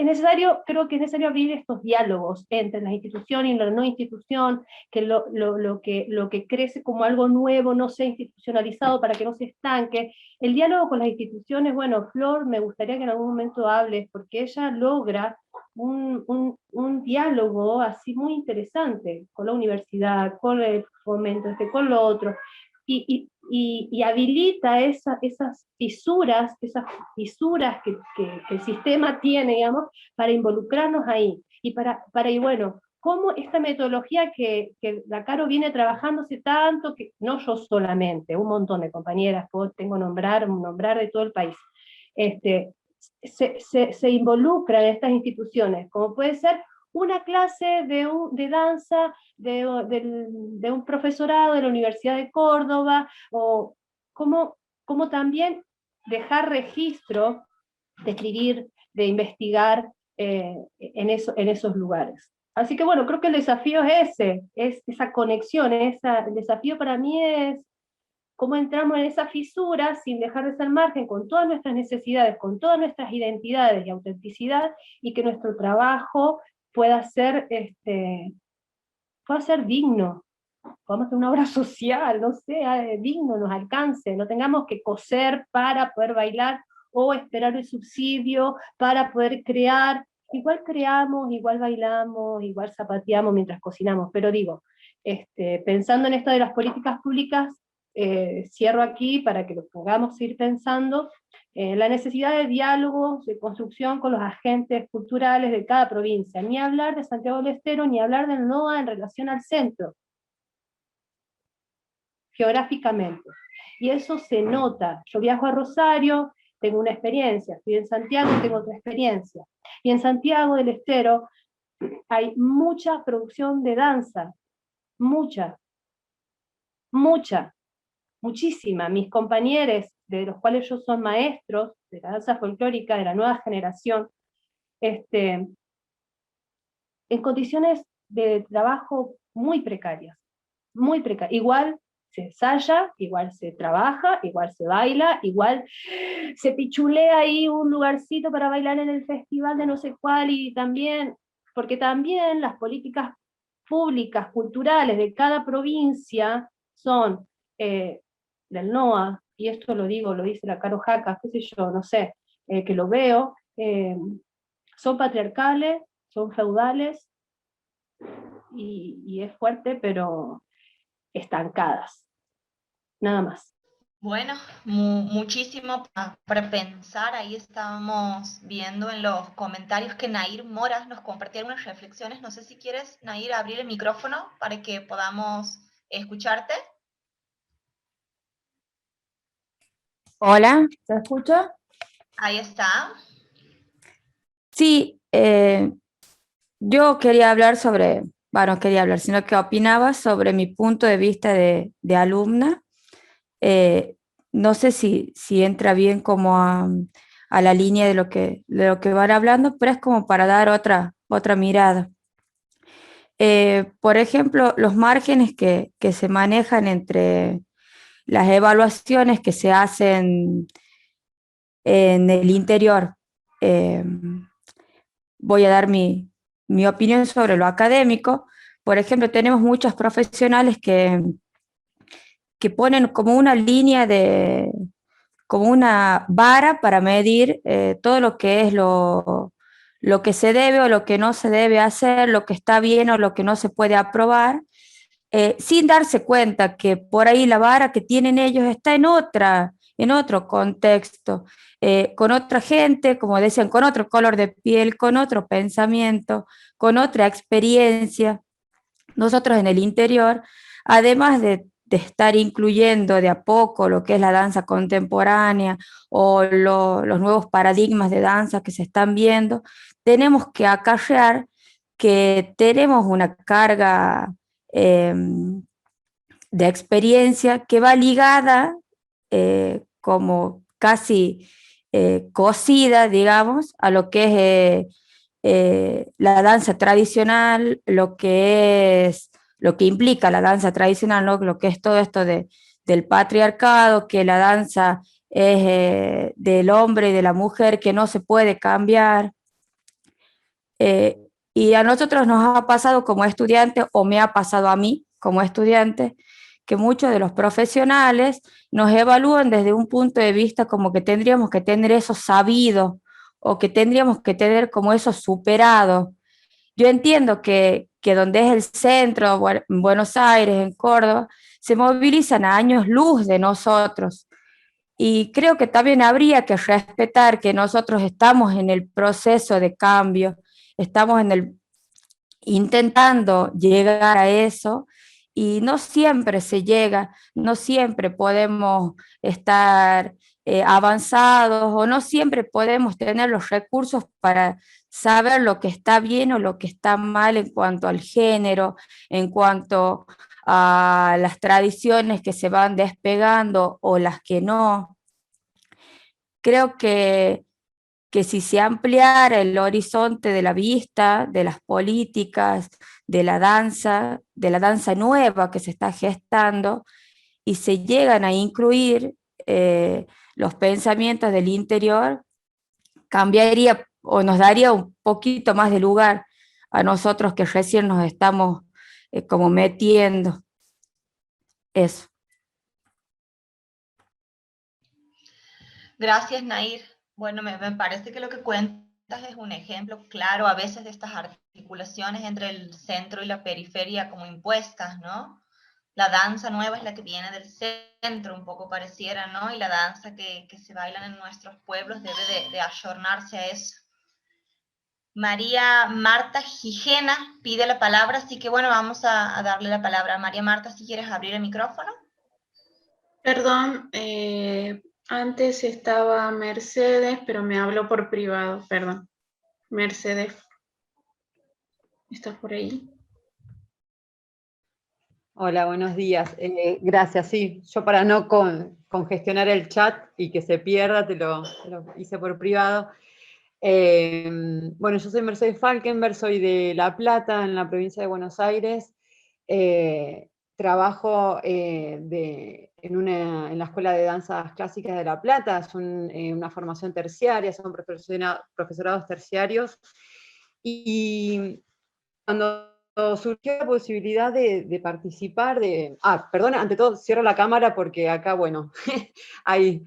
necesario, creo que es necesario abrir estos diálogos entre la institución y la no institución, que lo que crece como algo nuevo no sea institucionalizado para que no se estanque. El diálogo con las instituciones, bueno, Flor, me gustaría que en algún momento hables, porque ella logra un diálogo así muy interesante con la universidad, con el fomento, con lo otro, y habilita esas fisuras que el sistema tiene, digamos, para involucrarnos ahí, y bueno, cómo esta metodología que la Caro viene trabajándose tanto, que no yo solamente, un montón de compañeras, tengo nombrar de todo el país, se involucra en estas instituciones, como puede ser una clase de danza de un profesorado de la Universidad de Córdoba, o como también dejar registro de escribir, de investigar en esos lugares. Así que bueno, creo que el desafío es ese, es esa conexión, el desafío para mí es cómo entramos en esa fisura sin dejar de ser margen, con todas nuestras necesidades, con todas nuestras identidades y autenticidad, y que nuestro trabajo pueda ser digno, podamos hacer una obra social, no sé, digno, nos alcance, no tengamos que coser para poder bailar, o esperar el subsidio para poder crear. Igual creamos, igual bailamos, igual zapateamos mientras cocinamos, pero digo, pensando en esto de las políticas públicas, cierro aquí para que lo podamos ir pensando, la necesidad de diálogos, de construcción con los agentes culturales de cada provincia, ni hablar de Santiago del Estero, ni hablar del NOA en relación al centro, geográficamente. Y eso se nota. Yo viajo a Rosario, tengo una experiencia, estoy en Santiago, tengo otra experiencia. Y en Santiago del Estero hay mucha producción de danza, muchísima. Mis compañeros, de los cuales yo soy maestros de la danza folclórica de la nueva generación, en condiciones de trabajo muy precarias, igual se ensaya, igual se trabaja, igual se baila, igual se pichulea ahí un lugarcito para bailar en el festival de no sé cuál, y también, porque también las políticas públicas, culturales de cada provincia son del NOA, y esto lo dice la Caro Jaca, qué sé yo, no sé, que lo veo, son patriarcales, son feudales, y es fuerte, pero estancadas, nada más. Bueno, muchísimo para pensar. Ahí estábamos viendo en los comentarios que Nair Moras nos compartía unas reflexiones. No sé si quieres, Nair, abrir el micrófono para que podamos escucharte. Hola, ¿se escucha? Ahí está. Sí, yo quería hablar sobre, bueno, no quería hablar, sino que opinaba sobre mi punto de vista de alumna. No sé si entra bien como a la línea de lo que van hablando, pero es como para dar otra mirada. Por ejemplo, los márgenes que se manejan entre las evaluaciones que se hacen en el interior. Voy a dar mi opinión sobre lo académico. Por ejemplo, tenemos muchos profesionales que que ponen como una línea como una vara para medir todo lo que es lo que se debe o lo que no se debe hacer, lo que está bien o lo que no se puede aprobar, sin darse cuenta que por ahí la vara que tienen ellos está en otro contexto, con otra gente, como decían, con otro color de piel, con otro pensamiento, con otra experiencia. Nosotros en el interior, además de estar incluyendo de a poco lo que es la danza contemporánea o los nuevos paradigmas de danza que se están viendo, tenemos que acarrear que tenemos una carga eh, de experiencia que va ligada como casi cosida, digamos, a lo que es la danza tradicional, lo que implica la danza tradicional, ¿no? Lo que es todo esto del patriarcado, que la danza es del hombre y de la mujer, que no se puede cambiar. Y a nosotros nos ha pasado como estudiantes, o me ha pasado a mí como estudiante, que muchos de los profesionales nos evalúan desde un punto de vista como que tendríamos que tener eso sabido o que tendríamos que tener como eso superado. Yo entiendo que donde es el centro, en Buenos Aires, en Córdoba, se movilizan a años luz de nosotros. Y creo que también habría que respetar que nosotros estamos en el proceso de cambio, estamos intentando llegar a eso y no siempre se llega, no siempre podemos estar avanzados o no siempre podemos tener los recursos para saber lo que está bien o lo que está mal en cuanto al género, en cuanto a las tradiciones que se van despegando o las que no. Creo que si se ampliara el horizonte de la vista, de las políticas, de la danza nueva que se está gestando, y se llegan a incluir los pensamientos del interior, cambiaría o nos daría un poquito más de lugar a nosotros que recién nos estamos como metiendo. Eso. Gracias, Nair. Bueno, me parece que lo que cuentas es un ejemplo claro a veces de estas articulaciones entre el centro y la periferia como impuestas, ¿no? La danza nueva es la que viene del centro, un poco pareciera, ¿no? Y la danza que se bailan en nuestros pueblos debe de ayornarse a eso. María Marta Gijena pide la palabra, así que bueno, vamos a darle la palabra a María Marta, si quieres abrir el micrófono. Perdón, antes estaba Mercedes, pero me habló por privado, perdón. Mercedes, ¿estás por ahí? Hola, buenos días. Gracias, sí. Yo para no congestionar el chat y que se pierda, te lo hice por privado. Bueno, yo soy Mercedes Falkenberg, soy de La Plata, en la provincia de Buenos Aires. Trabajo en la Escuela de Danzas Clásicas de La Plata, es una formación terciaria, son profesorados terciarios. Y cuando surgió la posibilidad de participar perdón, ante todo cierro la cámara porque acá, bueno, hay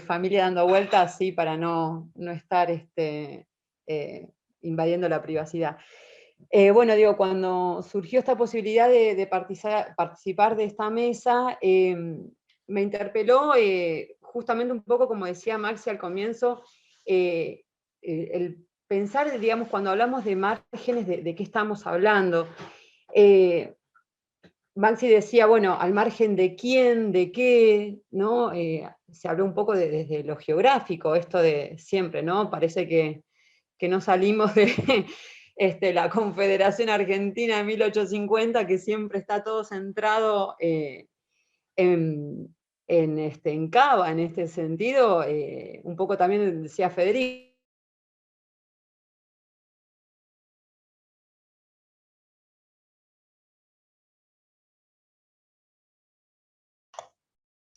familia dando vueltas, así para no estar invadiendo la privacidad. Bueno, digo, cuando surgió esta posibilidad de participar de esta mesa, me interpeló justamente un poco, como decía Maxi al comienzo, el pensar, digamos, cuando hablamos de márgenes, de qué estamos hablando. Maxi decía, bueno, al margen de quién, de qué, ¿no? Se habló un poco desde lo geográfico, esto de siempre, ¿no? Parece que no salimos de la Confederación Argentina de 1850, que siempre está todo centrado en Cava, en este sentido. Un poco también decía Federico.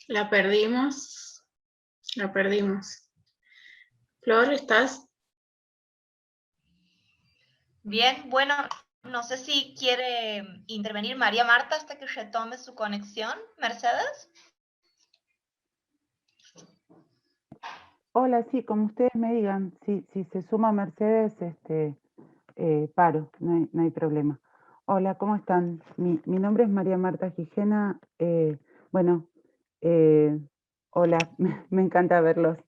La perdimos. La perdimos. Flor, ¿estás? Bien, bueno, No sé si quiere intervenir María Marta hasta que retome su conexión. Mercedes. Hola, sí, como ustedes me digan, si se suma Mercedes, paro, no hay problema. Hola, ¿cómo están? Mi nombre es María Marta Gijena. Bueno, hola, me encanta verlas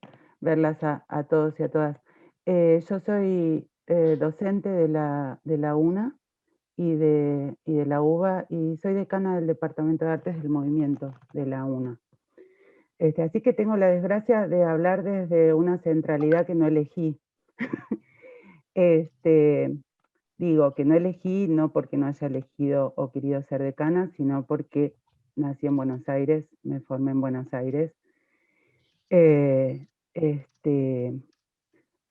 a todos y a todas. Yo soy docente de la UNA y de la UBA y soy decana del Departamento de Artes del Movimiento de la UNA. Así que tengo la desgracia de hablar desde una centralidad que no elegí. Digo que no elegí no porque no haya elegido o querido ser decana, sino porque nací en Buenos Aires, me formé en Buenos Aires.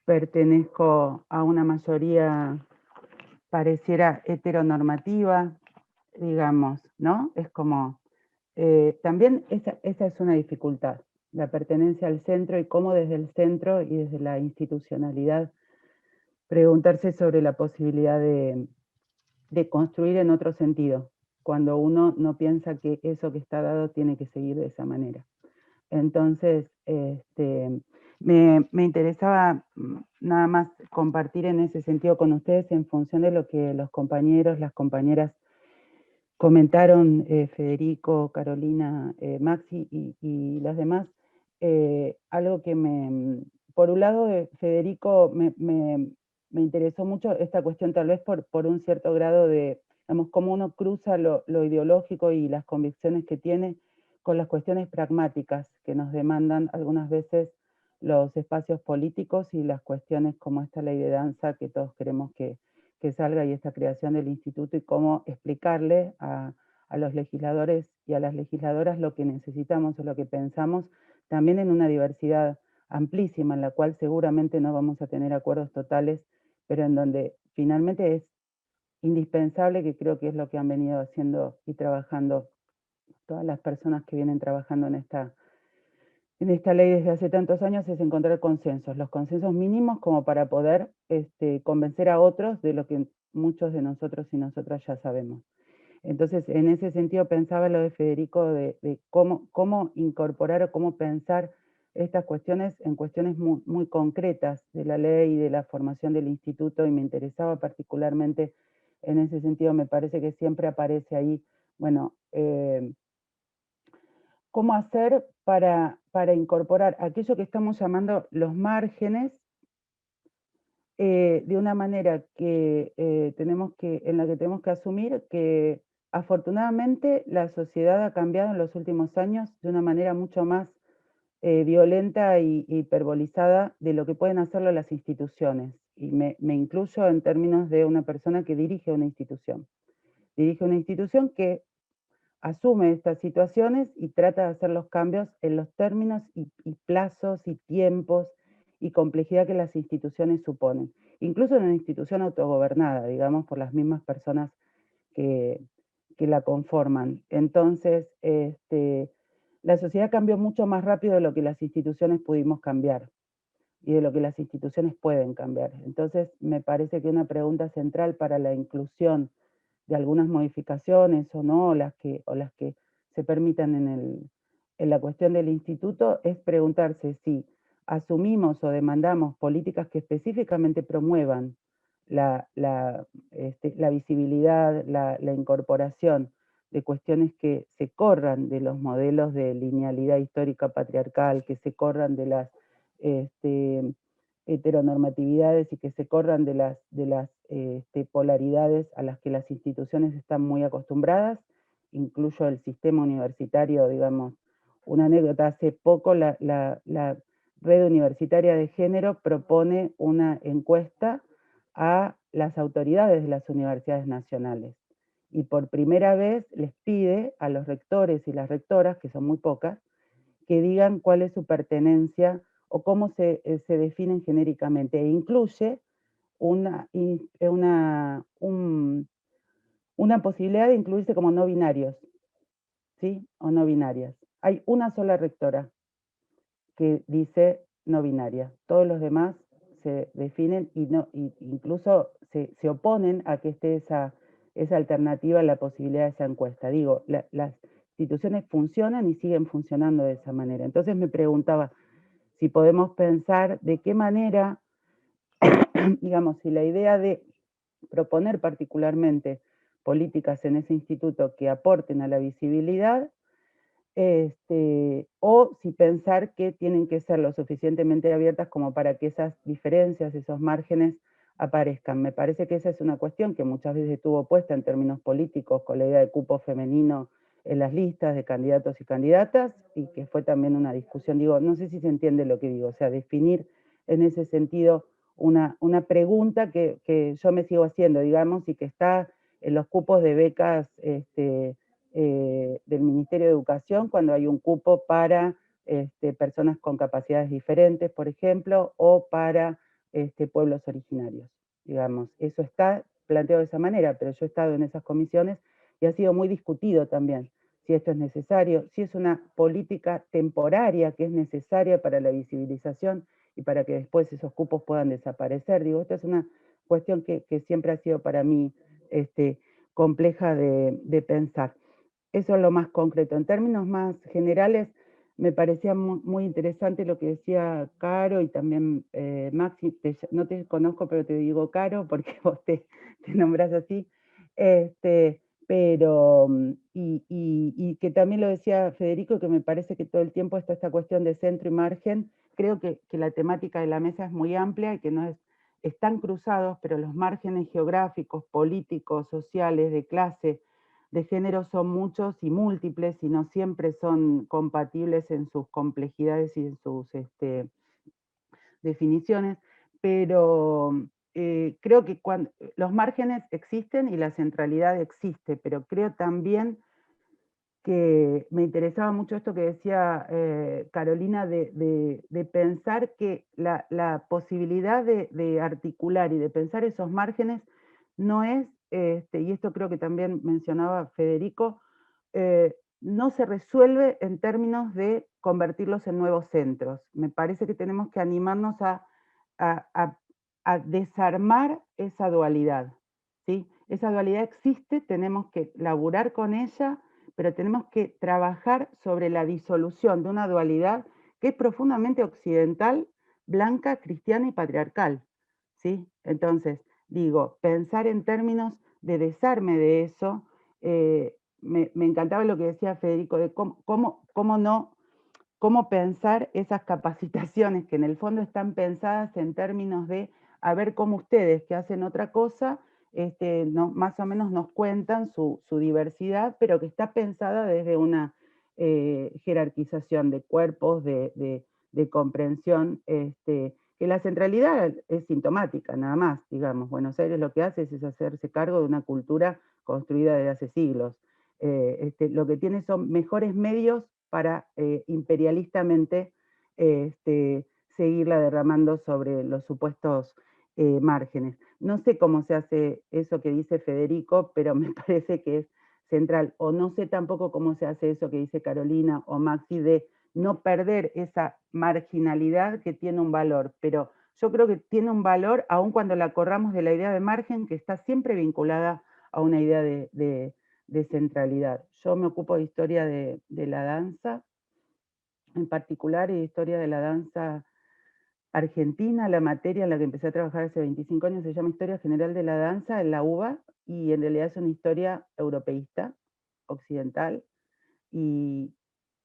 Pertenezco a una mayoría pareciera heteronormativa, digamos, ¿no? Es como, también esa es una dificultad, la pertenencia al centro y cómo desde el centro y desde la institucionalidad preguntarse sobre la posibilidad de construir en otro sentido, cuando uno no piensa que eso que está dado tiene que seguir de esa manera. Entonces, me interesaba nada más compartir en ese sentido con ustedes en función de lo que los compañeros, las compañeras comentaron, Federico, Carolina, Maxi y los demás. Algo que por un lado, Federico, me interesó mucho esta cuestión tal vez por un cierto grado de, digamos, cómo uno cruza lo ideológico y las convicciones que tiene con las cuestiones pragmáticas que nos demandan algunas veces los espacios políticos y las cuestiones como esta ley de danza que todos queremos que salga y esta creación del instituto y cómo explicarle a los legisladores y a las legisladoras lo que necesitamos o lo que pensamos, también en una diversidad amplísima en la cual seguramente no vamos a tener acuerdos totales, pero en donde finalmente es indispensable, que creo que es lo que han venido haciendo y trabajando todas las personas que vienen trabajando en esta ley desde hace tantos años, es encontrar consensos, los consensos mínimos como para poder convencer a otros de lo que muchos de nosotros y nosotras ya sabemos. Entonces, en ese sentido pensaba lo de Federico, de cómo incorporar o cómo pensar estas cuestiones en cuestiones muy, muy concretas de la ley y de la formación del instituto, y me interesaba particularmente en ese sentido, me parece que siempre aparece ahí, bueno, cómo hacer para incorporar aquello que estamos llamando los márgenes, de una manera que, en la que tenemos que asumir que afortunadamente la sociedad ha cambiado en los últimos años de una manera mucho más violenta y hiperbolizada de lo que pueden hacerlo las instituciones. Y me incluyo en términos de una persona que dirige una institución. Dirige una institución que asume estas situaciones y trata de hacer los cambios en los términos y plazos y tiempos y complejidad que las instituciones suponen. Incluso en una institución autogobernada, digamos, por las mismas personas que la conforman. Entonces, la sociedad cambió mucho más rápido de lo que las instituciones pudimos cambiar y de lo que las instituciones pueden cambiar. Entonces, me parece que una pregunta central para la inclusión de algunas modificaciones o no, o las que se permitan en la cuestión del instituto, es preguntarse si asumimos o demandamos políticas que específicamente promuevan la visibilidad, la incorporación de cuestiones que se corran de los modelos de linealidad histórica patriarcal, que se corran de las heteronormatividades y que se corran de las polaridades a las que las instituciones están muy acostumbradas, incluyo el sistema universitario, digamos. Una anécdota, hace poco la Red Universitaria de Género propone una encuesta a las autoridades de las universidades nacionales, y por primera vez les pide a los rectores y las rectoras, que son muy pocas, que digan cuál es su pertenencia o cómo se definen genéricamente, e incluye una posibilidad de incluirse como no binarios, ¿sí? O no binarias. Hay una sola rectora que dice no binaria, todos los demás se definen y incluso se oponen a que esté esa alternativa, la posibilidad de esa encuesta. Digo, las instituciones funcionan y siguen funcionando de esa manera. Entonces me preguntaba si podemos pensar de qué manera, digamos, si la idea de proponer particularmente políticas en ese instituto que aporten a la visibilidad, o si pensar que tienen que ser lo suficientemente abiertas como para que esas diferencias, esos márgenes aparezcan. Me parece que esa es una cuestión que muchas veces estuvo puesta en términos políticos con la idea de cupo femenino en las listas de candidatos y candidatas, y que fue también una discusión, digo, no sé si se entiende lo que digo, o sea, definir en ese sentido una pregunta que yo me sigo haciendo, digamos, y que está en los cupos de becas del Ministerio de Educación, cuando hay un cupo para personas con capacidades diferentes, por ejemplo, o para pueblos originarios, digamos. Eso está planteado de esa manera, pero yo he estado en esas comisiones y ha sido muy discutido también si esto es necesario, si es una política temporaria que es necesaria para la visibilización y para que después esos cupos puedan desaparecer. Digo, esta es una cuestión que siempre ha sido para mí compleja de pensar. Eso es lo más concreto. En términos más generales, me parecía muy interesante lo que decía Caro y también Maxi. No te conozco, pero te digo Caro porque vos te nombrás así. Pero, y que también lo decía Federico, que me parece que todo el tiempo está esta cuestión de centro y margen. Creo que la temática de la mesa es muy amplia y que no están cruzados, pero los márgenes geográficos, políticos, sociales, de clase, de género son muchos y múltiples y no siempre son compatibles en sus complejidades y en sus definiciones, pero creo que los márgenes existen y la centralidad existe, pero creo también que me interesaba mucho esto que decía Carolina de pensar que la posibilidad de articular y de pensar esos márgenes no es, y esto creo que también mencionaba Federico, no se resuelve en términos de convertirlos en nuevos centros. Me parece que tenemos que animarnos a desarmar esa dualidad, ¿sí? Esa dualidad existe, tenemos que laburar con ella, pero tenemos que trabajar sobre la disolución de una dualidad que es profundamente occidental, blanca, cristiana y patriarcal, ¿sí? Entonces, digo, pensar en términos de desarme de eso, me encantaba lo que decía Federico, de cómo pensar esas capacitaciones que en el fondo están pensadas en términos de a ver cómo ustedes que hacen otra cosa, más o menos nos cuentan su diversidad, pero que está pensada desde una jerarquización de cuerpos, de comprensión, que la centralidad es sintomática, nada más, digamos. Buenos Aires lo que hace es hacerse cargo de una cultura construida desde hace siglos. Lo que tiene son mejores medios para imperialistamente seguirla derramando sobre los supuestos márgenes. No sé cómo se hace eso que dice Federico, pero me parece que es central. O no sé tampoco cómo se hace eso que dice Carolina o Maxi de no perder esa marginalidad que tiene un valor, pero yo creo que tiene un valor aun cuando la corramos de la idea de margen, que está siempre vinculada a una idea de centralidad. Yo me ocupo de historia de la danza, en particular, y de historia de la danza argentina. La materia en la que empecé a trabajar hace 25 años se llama Historia General de la Danza en la UBA, y en realidad es una historia europeísta, occidental, y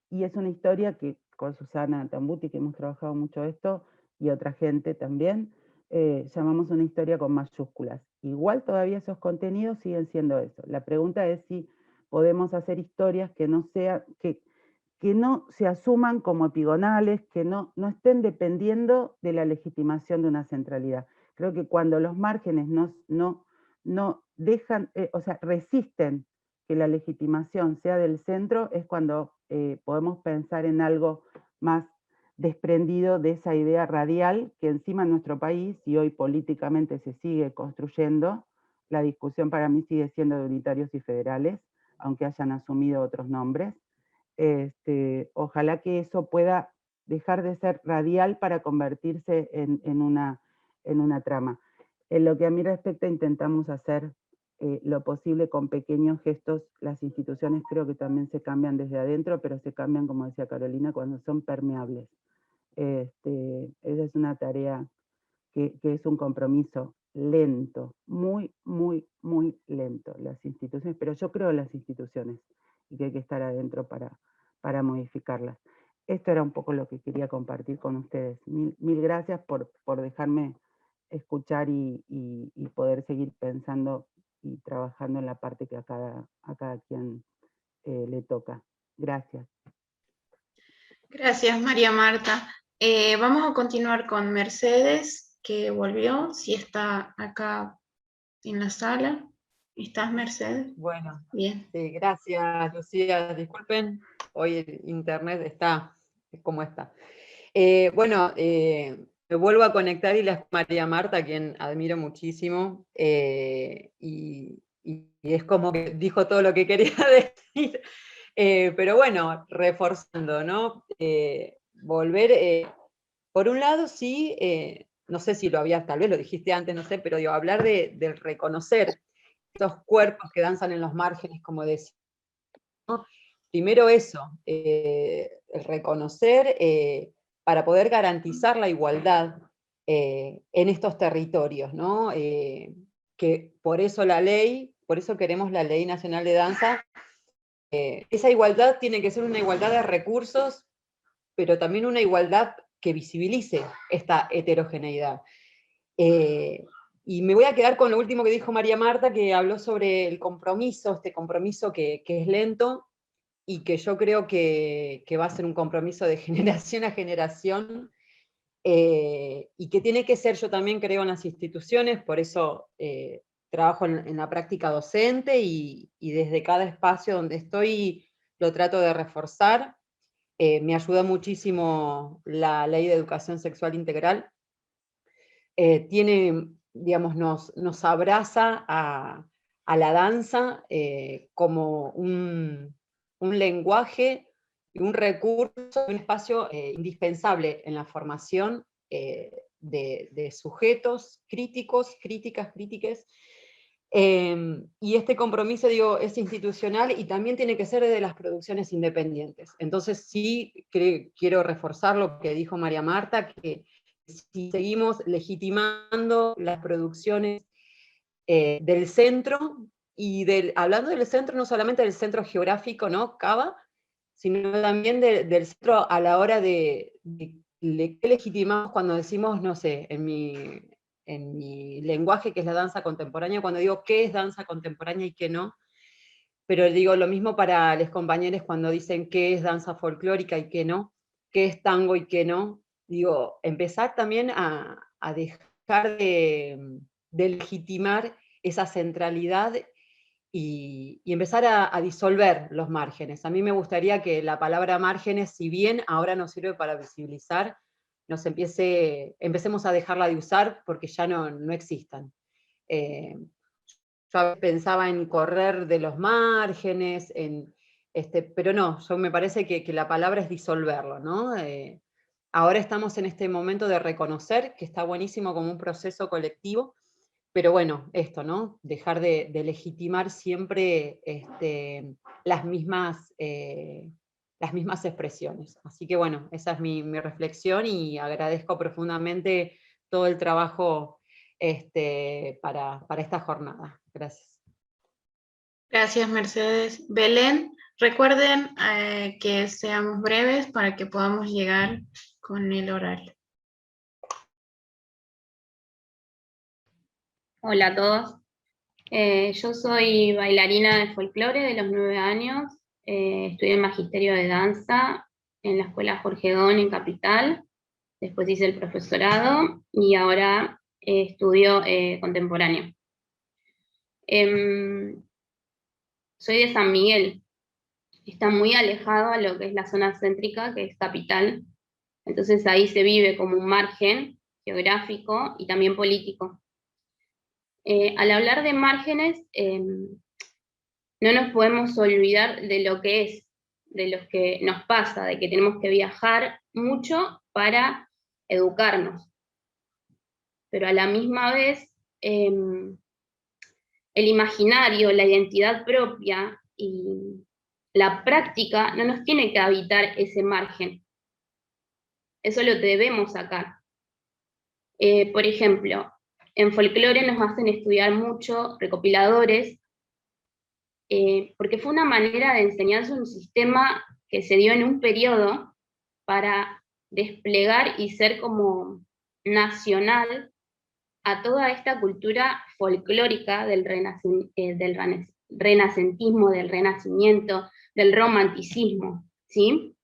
es una historia que con Susana Tambuti, que hemos trabajado mucho esto, y otra gente también, llamamos una historia con mayúsculas. Igual todavía esos contenidos siguen siendo eso. La pregunta es si podemos hacer historias que no se asuman como epigonales, que no estén dependiendo de la legitimación de una centralidad. Creo que cuando los márgenes no dejan, o sea, resisten que la legitimación sea del centro, es cuando podemos pensar en algo más desprendido de esa idea radial que encima en nuestro país, y hoy políticamente se sigue construyendo. La discusión para mí sigue siendo de unitarios y federales, aunque hayan asumido otros nombres. Ojalá que eso pueda dejar de ser radial para convertirse en una en una trama. En lo que a mí respecta, intentamos hacer lo posible con pequeños gestos. Las instituciones creo que también se cambian desde adentro, pero se cambian, como decía Carolina, cuando son permeables. Esa es una tarea que es un compromiso lento, muy, muy, muy lento, las instituciones, pero yo creo en las instituciones y que hay que estar adentro para modificarlas. Esto era un poco lo que quería compartir con ustedes. Mil gracias por dejarme escuchar y poder seguir pensando y trabajando en la parte que a cada quien le toca. Gracias. Gracias, María Marta. Vamos a continuar con Mercedes, que volvió, si está acá en la sala. ¿Estás, Mercedes? Bueno, Bien. sí, gracias, Lucía. Disculpen, hoy el internet está como está. Bueno, me vuelvo a conectar y la María Marta, a quien admiro muchísimo, y es como que dijo todo lo que quería decir. Pero bueno, reforzando, ¿no? Volver, por un lado, sí, no sé si lo habías, tal vez lo dijiste antes, no sé, pero digo, hablar del reconocer estos cuerpos que danzan en los márgenes, como decía, ¿no? Primero eso, el reconocer para poder garantizar la igualdad en estos territorios, ¿no? Que por eso la ley, por eso queremos la Ley Nacional de Danza. Esa igualdad tiene que ser una igualdad de recursos, pero también una igualdad que visibilice esta heterogeneidad. Y me voy a quedar con lo último que dijo María Marta, que habló sobre el compromiso, este compromiso que es lento, y que yo creo que va a ser un compromiso de generación a generación, y que tiene que ser, yo también creo, en las instituciones, por eso trabajo en la práctica docente, y desde cada espacio donde estoy lo trato de reforzar. Me ayuda muchísimo la Ley de Educación Sexual Integral. Digamos, nos abraza a la danza como un lenguaje y un recurso, un espacio indispensable en la formación de sujetos críticos, críticas, crítiques. Y este compromiso, digo, es institucional y también tiene que ser desde las producciones independientes. Entonces sí quiero reforzar lo que dijo María Marta, que si seguimos legitimando las producciones del centro, y hablando del centro, no solamente del centro geográfico, ¿no? Cava, sino también del centro a la hora de qué legitimamos cuando decimos, no sé, en mi lenguaje, que es la danza contemporánea, cuando digo qué es danza contemporánea y qué no, pero digo lo mismo para los compañeros cuando dicen qué es danza folclórica y qué no, qué es tango y qué no. Digo, empezar también a dejar de legitimar esa centralidad y empezar a disolver los márgenes. A mí me gustaría que la palabra márgenes, si bien ahora nos sirve para visibilizar, empecemos a dejarla de usar porque ya no existan. Yo pensaba en correr de los márgenes, pero no, me parece que la palabra es disolverlo, ¿no? Ahora estamos en este momento de reconocer que está buenísimo como un proceso colectivo, pero bueno, esto, ¿no? Dejar de legitimar siempre las mismas expresiones. Así que bueno, esa es mi reflexión, y agradezco profundamente todo el trabajo para esta jornada. Gracias. Gracias, Mercedes. Belén, recuerden que seamos breves para que podamos llegar con el horario. Hola a todos. Yo soy bailarina de folclore de los 9 años. Estudié el magisterio de danza en la Escuela Jorge Don en Capital. Después hice el profesorado y ahora estudio contemporáneo. Soy de San Miguel. Está muy alejado a lo que es la zona céntrica, que es Capital. Entonces ahí se vive como un margen geográfico y también político. Al hablar de márgenes, no nos podemos olvidar de lo que es, de lo que nos pasa, de que tenemos que viajar mucho para educarnos. pero a la misma vez el imaginario, la identidad propia y la práctica no nos tiene que habitar ese margen. Eso lo debemos sacar. Por ejemplo, en folclore nos hacen estudiar mucho recopiladores, porque fue una manera de enseñarse un sistema que se dio en un periodo para desplegar y ser como nacional a toda esta cultura folclórica del renacentismo, del renacimiento, del romanticismo, ¿sí?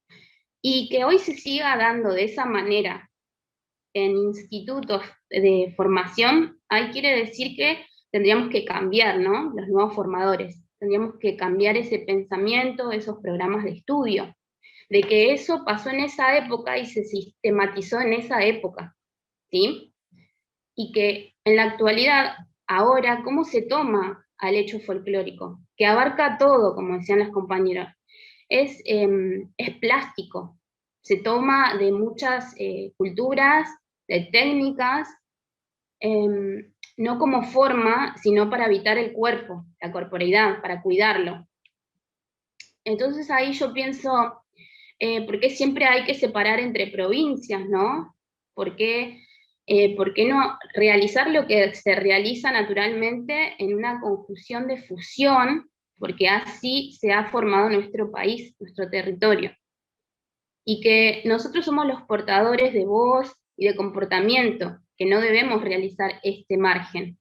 Y que hoy se siga dando de esa manera en institutos de formación, ahí quiere decir que tendríamos que cambiar, ¿no? Los nuevos formadores, tendríamos que cambiar ese pensamiento, esos programas de estudio, de que eso pasó en esa época y se sistematizó en esa época, ¿sí? Y que en la actualidad, ahora, ¿cómo se toma al hecho folclórico? Que abarca todo, como decían las compañeras. Es plástico, se toma de muchas culturas, de técnicas, no como forma, sino para habitar el cuerpo, la corporeidad, para cuidarlo. Entonces ahí yo pienso, ¿por qué siempre hay que separar entre provincias, no? ¿Por qué no realizar lo que se realiza naturalmente en una conjunción de fusión? Porque así se ha formado nuestro país, nuestro territorio. Y que nosotros somos los portadores de voz y de comportamiento, que no debemos realizar este margen,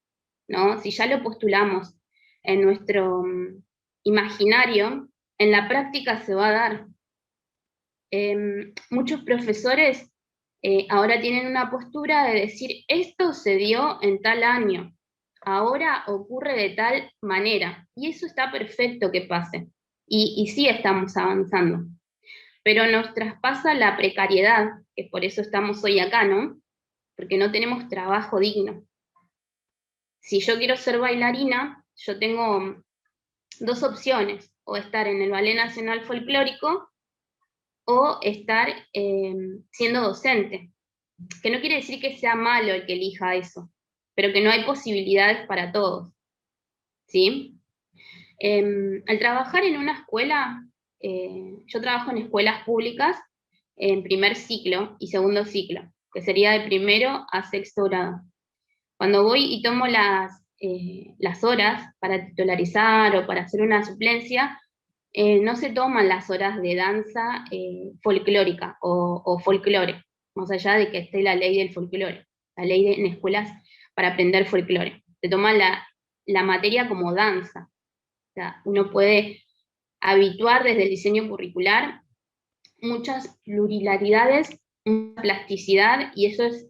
¿no? Si ya lo postulamos en nuestro imaginario, en la práctica se va a dar. Muchos profesores ahora tienen una postura de decir, esto se dio en tal año, ahora ocurre de tal manera, y eso está perfecto que pase, y sí estamos avanzando. Pero nos traspasa la precariedad, que por eso estamos hoy acá, ¿no? Porque no tenemos trabajo digno. Si yo quiero ser bailarina, yo tengo dos opciones, o estar en el Ballet Nacional Folclórico, o estar siendo docente. Que no quiere decir que sea malo el que elija eso, pero que no hay posibilidades para todos, ¿sí? Al trabajar en una escuela, yo trabajo en escuelas públicas en primer ciclo y segundo ciclo, que sería de primero a sexto grado. Cuando voy y tomo las horas para titularizar o para hacer una suplencia, no se toman las horas de danza folclórica o folclore, más allá de que esté la ley del folclore, la ley en escuelas para aprender folclore. Se toma la materia como danza. O sea, uno puede habituar desde el diseño curricular muchas pluralidades, mucha plasticidad, y eso es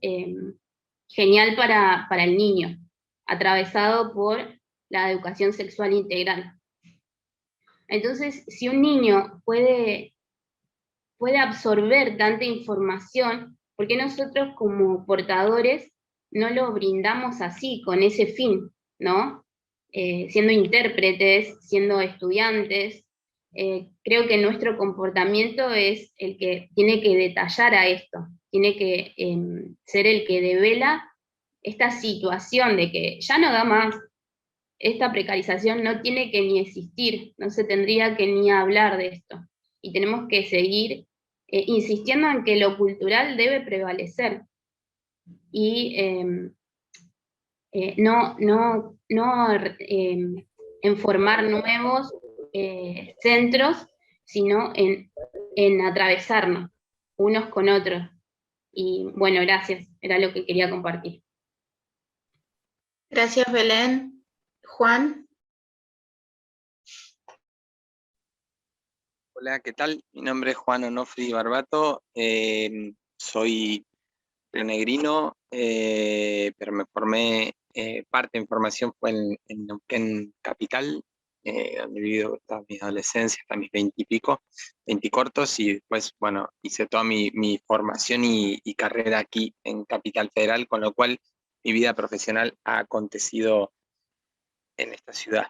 genial para el niño, atravesado por la educación sexual integral. Entonces, si un niño puede absorber tanta información, ¿por qué nosotros como portadores no lo brindamos así, con ese fin, ¿no? Siendo intérpretes, siendo estudiantes, creo que nuestro comportamiento es el que tiene que detallar a esto, tiene que ser el que devela esta situación de que ya no da más, esta precarización no tiene que ni existir, no se tendría que ni hablar de esto, y tenemos que seguir insistiendo en que lo cultural debe prevalecer, y no en formar nuevos centros, sino en atravesarnos unos con otros. Y bueno, gracias, era lo que quería compartir. Gracias, Belén. Juan. Hola, ¿qué tal? Mi nombre es Juan Onofri Barbato, soy rionegrino, pero me formé, parte de mi formación fue en Neuquén Capital, donde he vivido toda mi adolescencia, hasta mis 20 y pico, 20 cortos, y después, bueno, hice toda mi formación y carrera aquí en Capital Federal, con lo cual mi vida profesional ha acontecido en esta ciudad,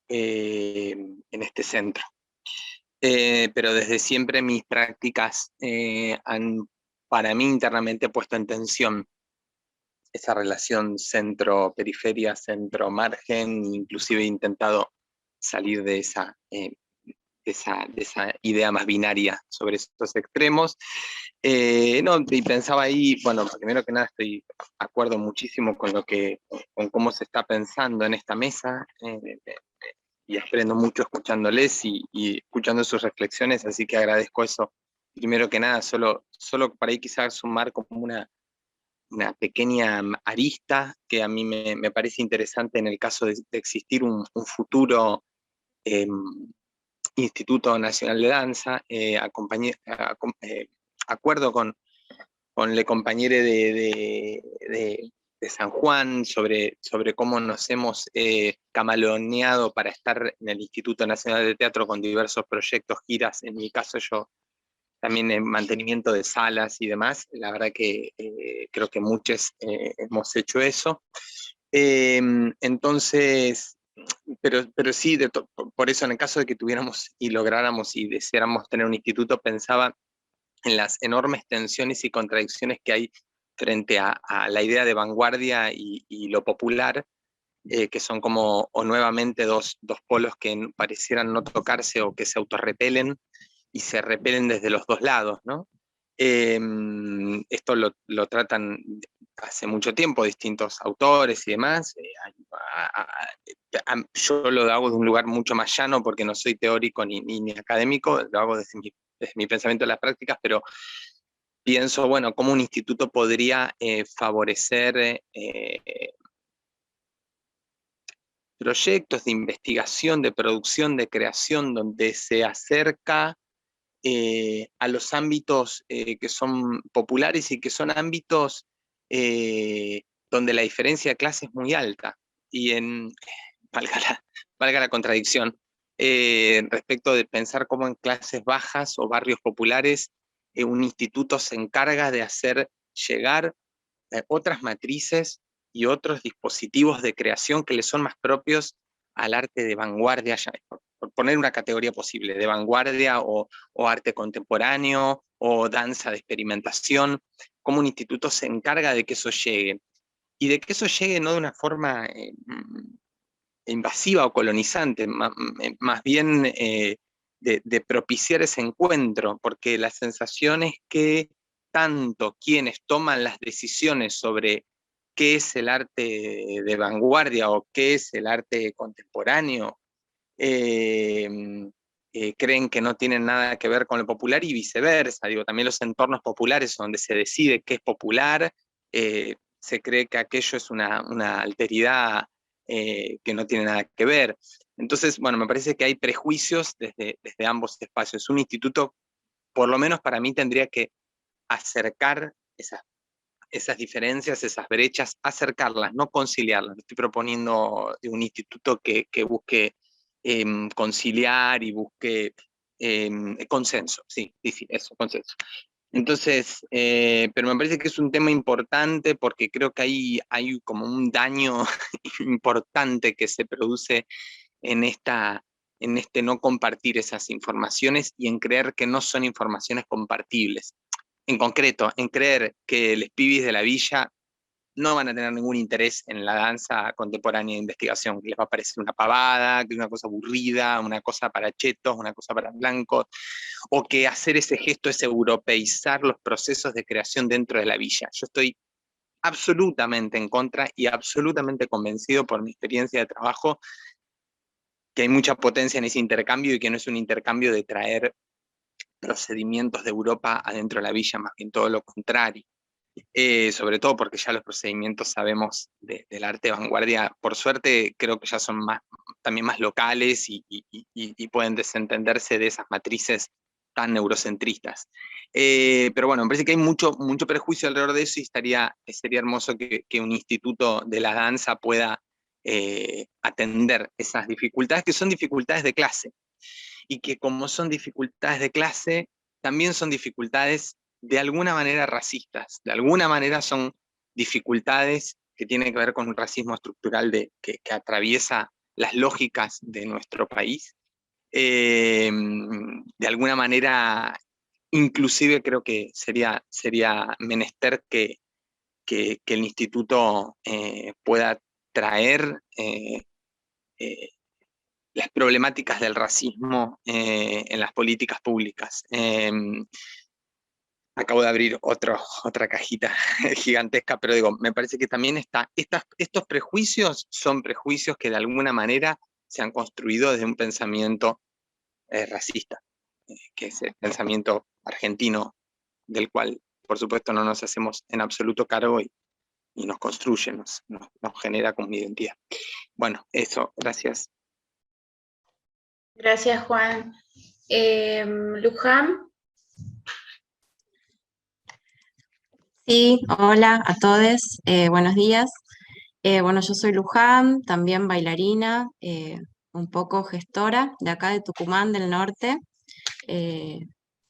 en este centro. Pero desde siempre mis prácticas han, para mí internamente, puesto en tensión esa relación centro-periferia, centro-margen, inclusive he intentado salir de esa idea más binaria sobre estos extremos. No, y pensaba ahí, bueno, primero que nada estoy de acuerdo muchísimo con cómo se está pensando en esta mesa, y aprendo mucho escuchándoles y escuchando sus reflexiones, así que agradezco eso. Primero que nada, solo para ahí quizás sumar como una pequeña arista que a mí me parece interesante en el caso de existir un futuro Instituto Nacional de Danza, acuerdo con le compañere de San Juan sobre cómo nos hemos camaleoneado para estar en el Instituto Nacional de Teatro con diversos proyectos, giras, en mi caso yo también en mantenimiento de salas y demás, la verdad que creo que muchos hemos hecho eso. Entonces, pero sí, por eso en el caso de que tuviéramos y lográramos y deseáramos tener un instituto, pensaba en las enormes tensiones y contradicciones que hay frente a la idea de vanguardia y lo popular, que son como o nuevamente dos polos que parecieran no tocarse o que se autorrepelen y se repelen desde los dos lados, ¿no? Esto lo tratan hace mucho tiempo distintos autores y demás. Yo lo hago de un lugar mucho más llano porque no soy teórico ni académico, lo hago desde mi pensamiento de las prácticas, pero pienso, bueno, cómo un instituto podría favorecer proyectos de investigación, de producción, de creación, donde se acerca a los ámbitos que son populares y que son ámbitos donde la diferencia de clase es muy alta. Y valga la contradicción, respecto de pensar cómo en clases bajas o barrios populares un instituto se encarga de hacer llegar otras matrices y otros dispositivos de creación que le son más propios al arte de vanguardia, por poner una categoría posible, de vanguardia o arte contemporáneo o danza de experimentación, cómo un instituto se encarga de que eso llegue. Y de que eso llegue no de una forma invasiva o colonizante, más bien de propiciar ese encuentro, porque la sensación es que tanto quienes toman las decisiones sobre qué es el arte de vanguardia o qué es el arte contemporáneo, creen que no tienen nada que ver con lo popular y viceversa. Digo, también los entornos populares donde se decide qué es popular, se cree que aquello es una alteridad que no tiene nada que ver. Entonces, bueno, me parece que hay prejuicios desde ambos espacios. Un instituto, por lo menos para mí, tendría que acercar esas diferencias, esas brechas, acercarlas, no conciliarlas. Estoy proponiendo un instituto que busque conciliar y busque consenso, sí, eso, consenso. Entonces, pero me parece que es un tema importante porque creo que hay como un daño importante que se produce en este no compartir esas informaciones y en creer que no son informaciones compartibles. En concreto, en creer que los pibis de la villa no van a tener ningún interés en la danza contemporánea de investigación, que les va a parecer una pavada, que es una cosa aburrida, una cosa para chetos, una cosa para blancos, o que hacer ese gesto es europeizar los procesos de creación dentro de la villa. Yo estoy absolutamente en contra y absolutamente convencido por mi experiencia de trabajo que hay mucha potencia en ese intercambio y que no es un intercambio de traer procedimientos de Europa adentro de la villa, más bien todo lo contrario. Sobre todo porque ya los procedimientos sabemos del arte de vanguardia, por suerte creo que ya son también más locales y pueden desentenderse de esas matrices tan neurocentristas. Pero bueno, me parece que hay mucho prejuicio alrededor de eso y sería hermoso que un instituto de la danza pueda atender esas dificultades, que son dificultades de clase, y que como son dificultades de clase, también son dificultades de alguna manera racistas, de alguna manera son dificultades que tienen que ver con un racismo estructural que atraviesa las lógicas de nuestro país. De alguna manera, inclusive creo que sería menester que que el instituto pueda traer las problemáticas del racismo en las políticas públicas. Acabo de abrir otra cajita gigantesca, pero digo, me parece que también estos prejuicios son prejuicios que de alguna manera se han construido desde un pensamiento racista, que es el pensamiento argentino, del cual, por supuesto, no nos hacemos en absoluto cargo y nos construye, nos genera como una identidad. Bueno, eso, gracias. Gracias, Juan. Luján. Sí, hola a todos, buenos días. Bueno, yo soy Luján, también bailarina, un poco gestora de acá de Tucumán, del norte.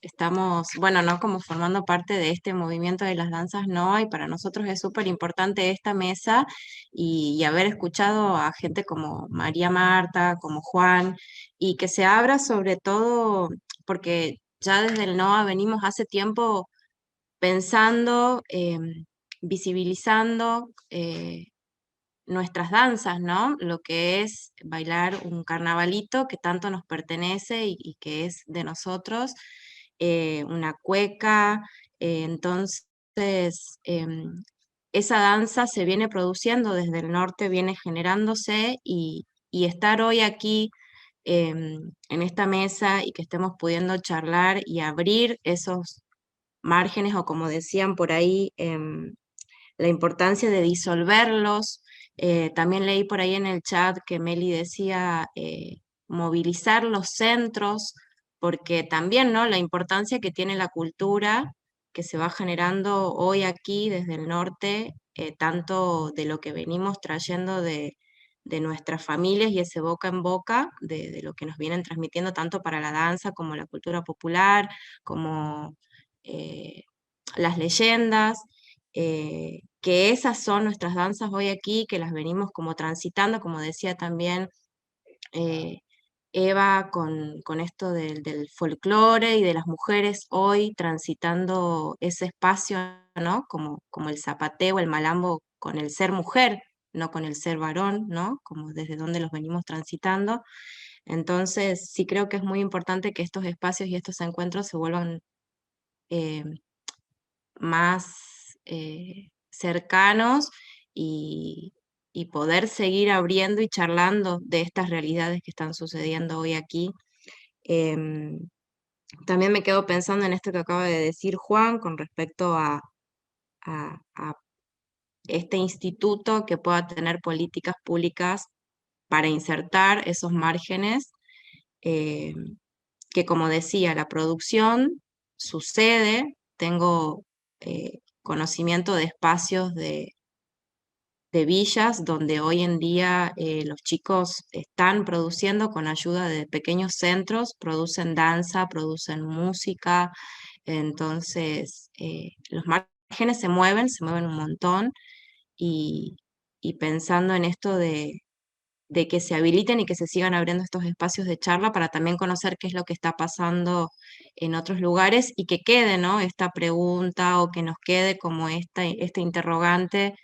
Estamos, bueno, ¿no? Como formando parte de este movimiento de las danzas NOA, y para nosotros es súper importante esta mesa y haber escuchado a gente como María Marta, como Juan, y que se abra sobre todo, porque ya desde el NOA venimos hace tiempo pensando, visibilizando nuestras danzas, ¿no? Lo que es bailar un carnavalito que tanto nos pertenece y que es de nosotros, una cueca. Entonces, esa danza se viene produciendo desde el norte, viene generándose, y estar hoy aquí en esta mesa y que estemos pudiendo charlar y abrir esos márgenes, o como decían por ahí, la importancia de disolverlos. También leí por ahí en el chat que Meli decía movilizar los centros, porque también, ¿no? La importancia que tiene la cultura que se va generando hoy aquí desde el norte, tanto de lo que venimos trayendo de nuestras familias y ese boca en boca, de lo que nos vienen transmitiendo tanto para la danza como la cultura popular, como las leyendas, que esas son nuestras danzas hoy aquí, que las venimos como transitando, como decía también Eva, con esto del folclore y de las mujeres hoy transitando ese espacio, ¿no? Como el zapateo, el malambo, con el ser mujer, no con el ser varón, ¿no? Como desde donde los venimos transitando. Entonces, sí creo que es muy importante que estos espacios y estos encuentros se vuelvan eh, más cercanos, y poder seguir abriendo y charlando de estas realidades que están sucediendo hoy aquí. Em, También me quedo pensando en esto que acaba de decir Juan con respecto a este instituto que pueda tener políticas públicas para insertar esos márgenes, que como decía, la producción sucede, tengo conocimiento de espacios de villas donde hoy en día los chicos están produciendo con ayuda de pequeños centros, producen danza, producen música. Entonces los márgenes se mueven un montón, y, y pensando en esto de que se habiliten y que se sigan abriendo estos espacios de charla para también conocer qué es lo que está pasando en otros lugares, y que quede, ¿no? Esta pregunta, o que nos quede como este interrogante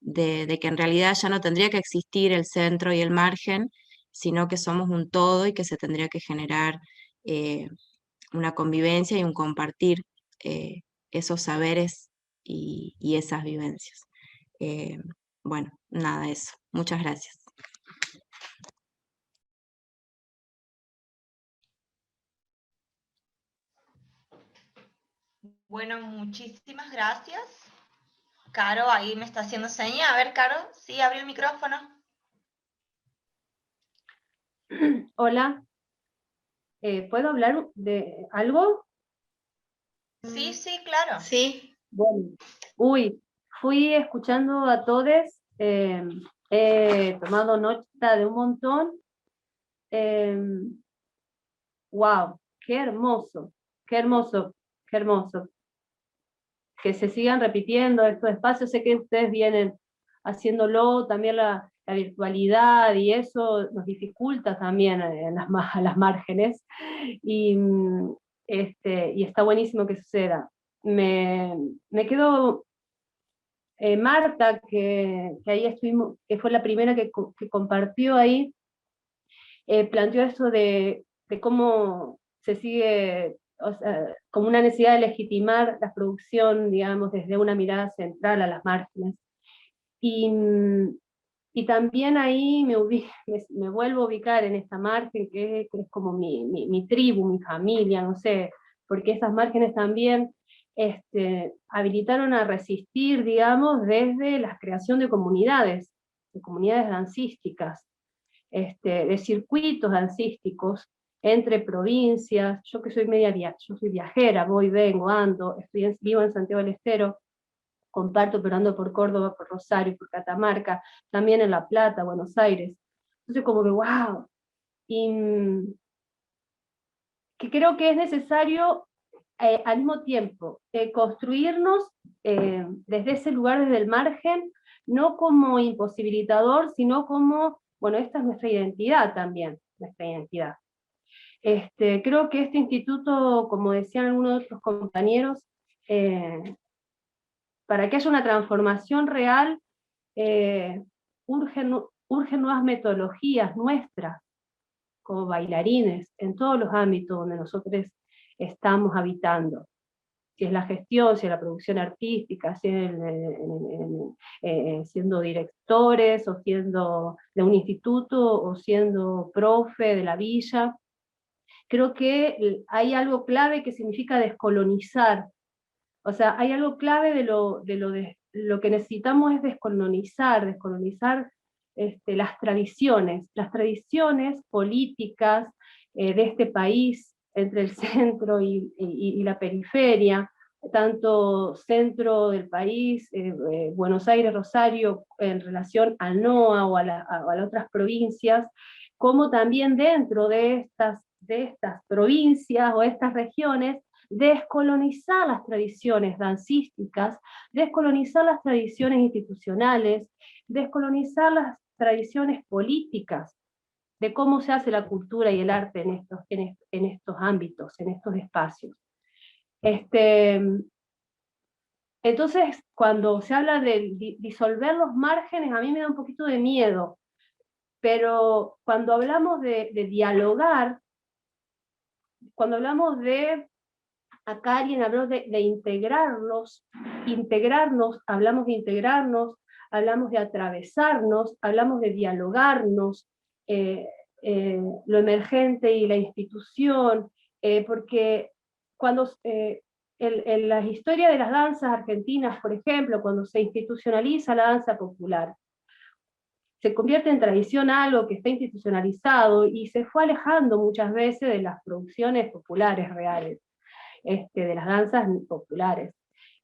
de que en realidad ya no tendría que existir el centro y el margen, sino que somos un todo y que se tendría que generar eh, una convivencia y un compartir esos saberes y esas vivencias. Eh, bueno, nada, eso. Muchas gracias. Bueno, muchísimas gracias. Caro, ahí me está haciendo seña. A ver, Caro, sí, abre el micrófono. Hola. ¿Puedo hablar de algo? Sí, sí, claro. Sí. Bueno, fui escuchando a todos, he tomado nota de un montón. Wow, qué hermoso, qué hermoso, qué hermoso. Que se sigan repitiendo estos espacios. Sé que ustedes vienen haciéndolo, también la virtualidad y eso nos dificulta también a las márgenes, y está buenísimo que suceda. Me quedo Marta, que ahí estuvimos, que fue la primera que compartió ahí, planteó eso de cómo se sigue, o sea, como una necesidad de legitimar la producción, digamos, desde una mirada central a las márgenes. Y también ahí me vuelvo a ubicar en esta margen que es como mi tribu, mi familia, no sé, porque esas márgenes también habilitaron a resistir, digamos, desde la creación de comunidades dancísticas, de circuitos dancísticos entre provincias. Yo que soy yo soy viajera, voy, vengo, ando, vivo en Santiago del Estero, comparto, pero ando por Córdoba, por Rosario, por Catamarca, también en La Plata, Buenos Aires. Entonces como que wow, y que creo que es necesario al mismo tiempo construirnos desde ese lugar, desde el margen, no como imposibilitador, sino como, bueno, esta es nuestra identidad también, nuestra identidad. Creo que este instituto, como decían algunos de otros compañeros, para que haya una transformación real, urgen nuevas metodologías nuestras, como bailarines, en todos los ámbitos donde nosotros estamos habitando. Si es la gestión, si es la producción artística, si es siendo directores, o siendo de un instituto, o siendo profe de la villa. Creo que hay algo clave que significa descolonizar. O sea, hay algo clave de lo que necesitamos es descolonizar las tradiciones políticas de este país, entre el centro y la periferia, tanto centro del país, Buenos Aires, Rosario, en relación al NOA o a las otras provincias, como también dentro de estas provincias o estas regiones, descolonizar las tradiciones dancísticas, descolonizar las tradiciones institucionales, descolonizar las tradiciones políticas, de cómo se hace la cultura y el arte en estos ámbitos, en estos espacios. Entonces, cuando se habla de disolver los márgenes, a mí me da un poquito de miedo, pero cuando hablamos de dialogar, cuando hablamos acá alguien habló de integrarnos, hablamos de integrarnos, hablamos de atravesarnos, hablamos de dialogarnos, lo emergente y la institución, porque cuando en la historia de las danzas argentinas, por ejemplo, cuando se institucionaliza la danza popular, se convierte en tradición algo que está institucionalizado y se fue alejando muchas veces de las producciones populares reales, de las danzas populares.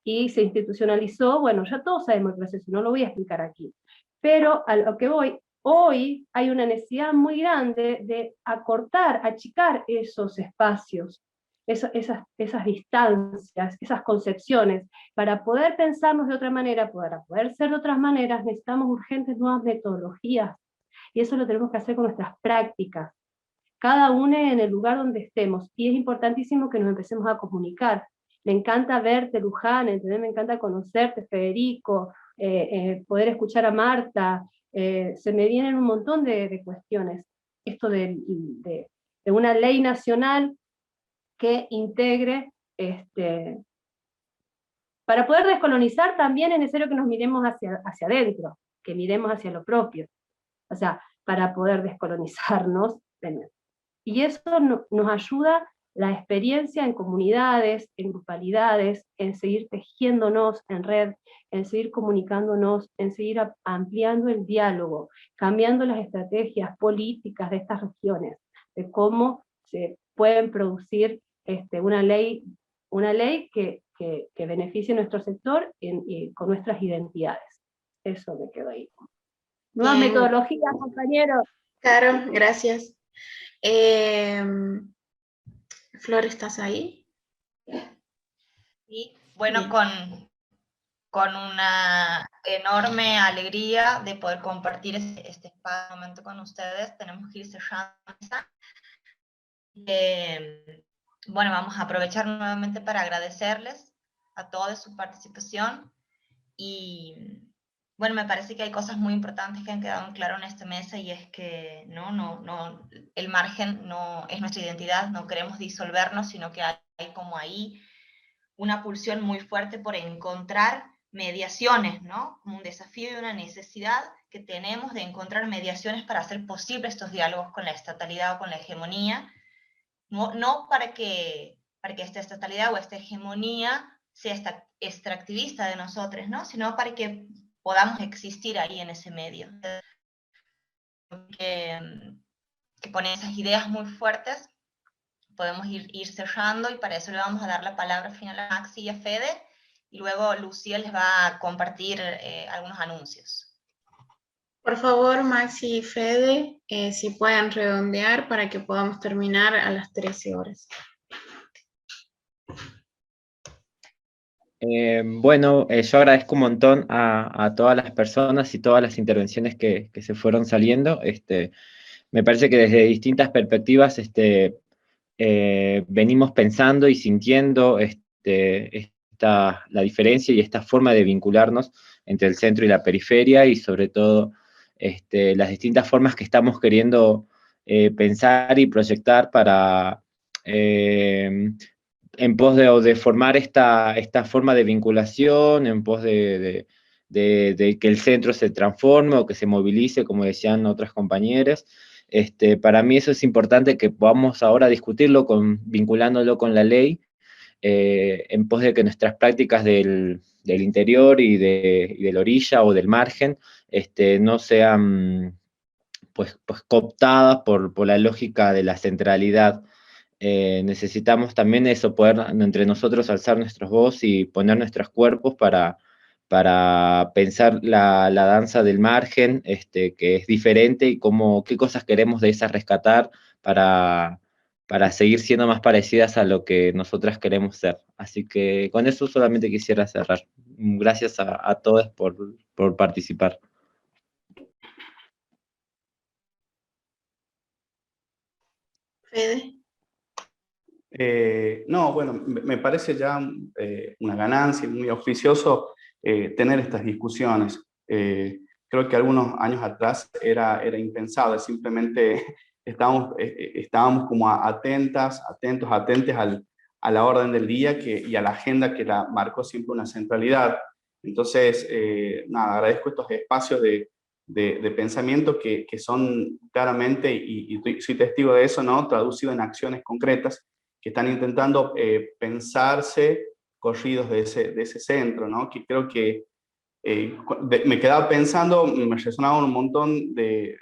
Y se institucionalizó, bueno, ya todos sabemos el proceso, no lo voy a explicar aquí. Pero a lo que voy, hoy hay una necesidad muy grande de acortar, achicar esos espacios, esas distancias, esas concepciones. Para poder pensarnos de otra manera, para poder ser de otras maneras, necesitamos urgentes nuevas metodologías, y eso lo tenemos que hacer con nuestras prácticas, cada uno en el lugar donde estemos, y es importantísimo que nos empecemos a comunicar. Me encanta verte, Luján, ¿entendés? Me encanta conocerte, Federico, poder escuchar a Marta, se me vienen un montón de cuestiones. Esto de una ley nacional que integre, para poder descolonizar también es necesario que nos miremos hacia adentro, que miremos hacia lo propio, o sea, para poder descolonizarnos. Y eso nos ayuda la experiencia en comunidades, en grupalidades, en seguir tejiéndonos en red, en seguir comunicándonos, en seguir ampliando el diálogo, cambiando las estrategias políticas de estas regiones, de cómo se pueden producir una ley que beneficie a nuestro sector y con nuestras identidades. Eso me quedó ahí. Nuevas metodologías, compañeros. Claro, gracias. Flor, ¿estás ahí? Sí, bueno, con una enorme alegría de poder compartir este momento con ustedes. Tenemos que ir cerrando. Bueno, vamos a aprovechar nuevamente para agradecerles a todos su participación Y bueno, me parece que hay cosas muy importantes que han quedado claras en esta mesa, y es que el margen no es nuestra identidad, no queremos disolvernos, sino que hay como ahí una pulsión muy fuerte por encontrar mediaciones, ¿no? Como un desafío y una necesidad que tenemos de encontrar mediaciones para hacer posible estos diálogos con la estatalidad o con la hegemonía, no para que esta estatalidad o esta hegemonía sea extractivista de nosotros, ¿no? Sino para que podamos existir ahí en ese medio. Que pone esas ideas muy fuertes, podemos ir cerrando, y para eso le vamos a dar la palabra final a Maxi y a Fede, y luego Lucía les va a compartir algunos anuncios. Por favor, Maxi y Fede, si pueden redondear para que podamos terminar a las 13 horas. Bueno, yo agradezco un montón a todas las personas y todas las intervenciones que se fueron saliendo. Me parece que desde distintas perspectivas venimos pensando y sintiendo la diferencia y esta forma de vincularnos entre el centro y la periferia, y sobre todo las distintas formas que estamos queriendo pensar y proyectar para en pos de formar esta forma de vinculación, en pos de que el centro se transforme o que se movilice, como decían otras compañeras. Para mí eso es importante, que podamos ahora discutirlo vinculándolo con la ley, en pos de que nuestras prácticas del interior y de la orilla o del margen no sean pues cooptadas por la lógica de la centralidad. Necesitamos también eso, poder entre nosotros alzar nuestras voces y poner nuestros cuerpos para pensar la danza del margen, que es diferente, y qué cosas queremos de esas rescatar para seguir siendo más parecidas a lo que nosotras queremos ser. Así que con eso solamente quisiera cerrar. Gracias a todos por participar. Fede. No, bueno, me parece ya una ganancia, muy auspicioso tener estas discusiones. Creo que algunos años atrás era impensado, simplemente estábamos como atentos a la orden del día y a la agenda que la marcó siempre una centralidad. Entonces, nada, agradezco estos espacios de pensamiento que son claramente, y soy testigo de eso, ¿no?, traducido en acciones concretas que están intentando pensarse corridos de ese centro, ¿no? Que creo que me quedaba pensando, me resonaban un montón de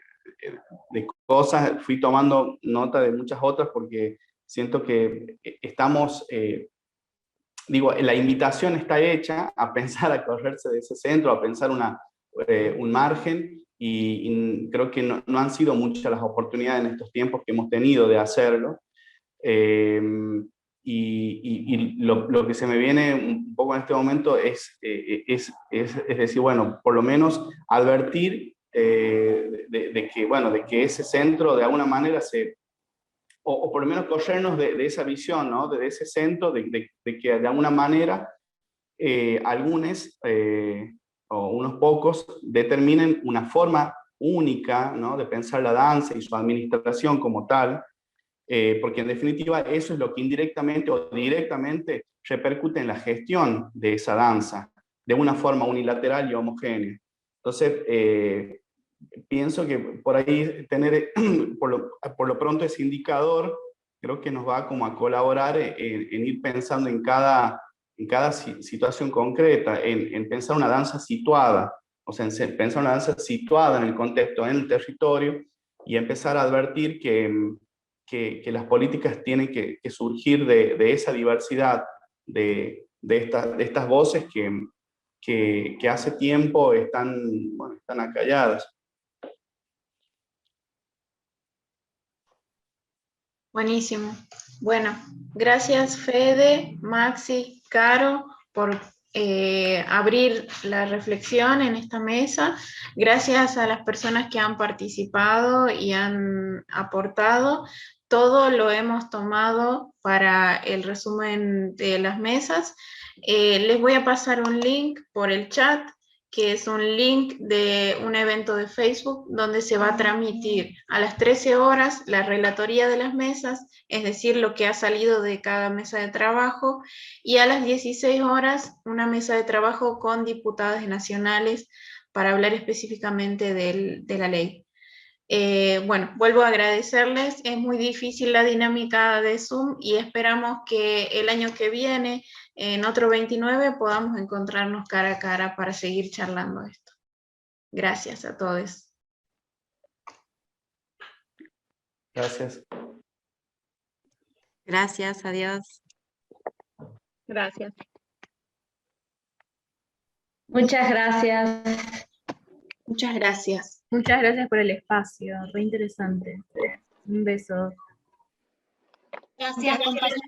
cosas, fui tomando nota de muchas otras, porque siento que estamos, la invitación está hecha a pensar, a correrse de ese centro, a pensar un margen, y creo que no han sido muchas las oportunidades en estos tiempos que hemos tenido de hacerlo. Y lo que se me viene un poco en este momento es decir, bueno, por lo menos advertir de que ese centro de alguna manera o por lo menos corrernos de esa visión, ¿no?, de ese centro, de que de alguna manera algunos o unos pocos determinen una forma única, ¿no?, de pensar la danza y su administración como tal, porque en definitiva eso es lo que indirectamente o directamente repercute en la gestión de esa danza, de una forma unilateral y homogénea. Entonces, pienso que por ahí tener, por lo pronto, ese indicador, creo que nos va como a colaborar en ir pensando en cada situación concreta, en pensar una danza situada, o sea, en pensar una danza situada en el contexto, en el territorio, y empezar a advertir que las políticas tienen que surgir de esa diversidad, de estas voces que hace tiempo están acalladas. Buenísimo. Bueno, gracias Fede, Maxi, Caro, por abrir la reflexión en esta mesa. Gracias a las personas que han participado y han aportado. todo lo hemos tomado para el resumen de las mesas. Les voy a pasar un link por el chat, que es un link de un evento de Facebook donde se va a transmitir a las 13 horas la relatoría de las mesas, es decir, lo que ha salido de cada mesa de trabajo, y a las 16 horas una mesa de trabajo con diputadas nacionales para hablar específicamente de la ley. Bueno, vuelvo a agradecerles, es muy difícil la dinámica de Zoom y esperamos que el año que viene, en otro 29, podamos encontrarnos cara a cara para seguir charlando esto. Gracias a todos. Gracias. Gracias, adiós. Gracias. Muchas gracias. Muchas gracias. Muchas gracias por el espacio, re interesante. Un beso. Gracias, compañeros.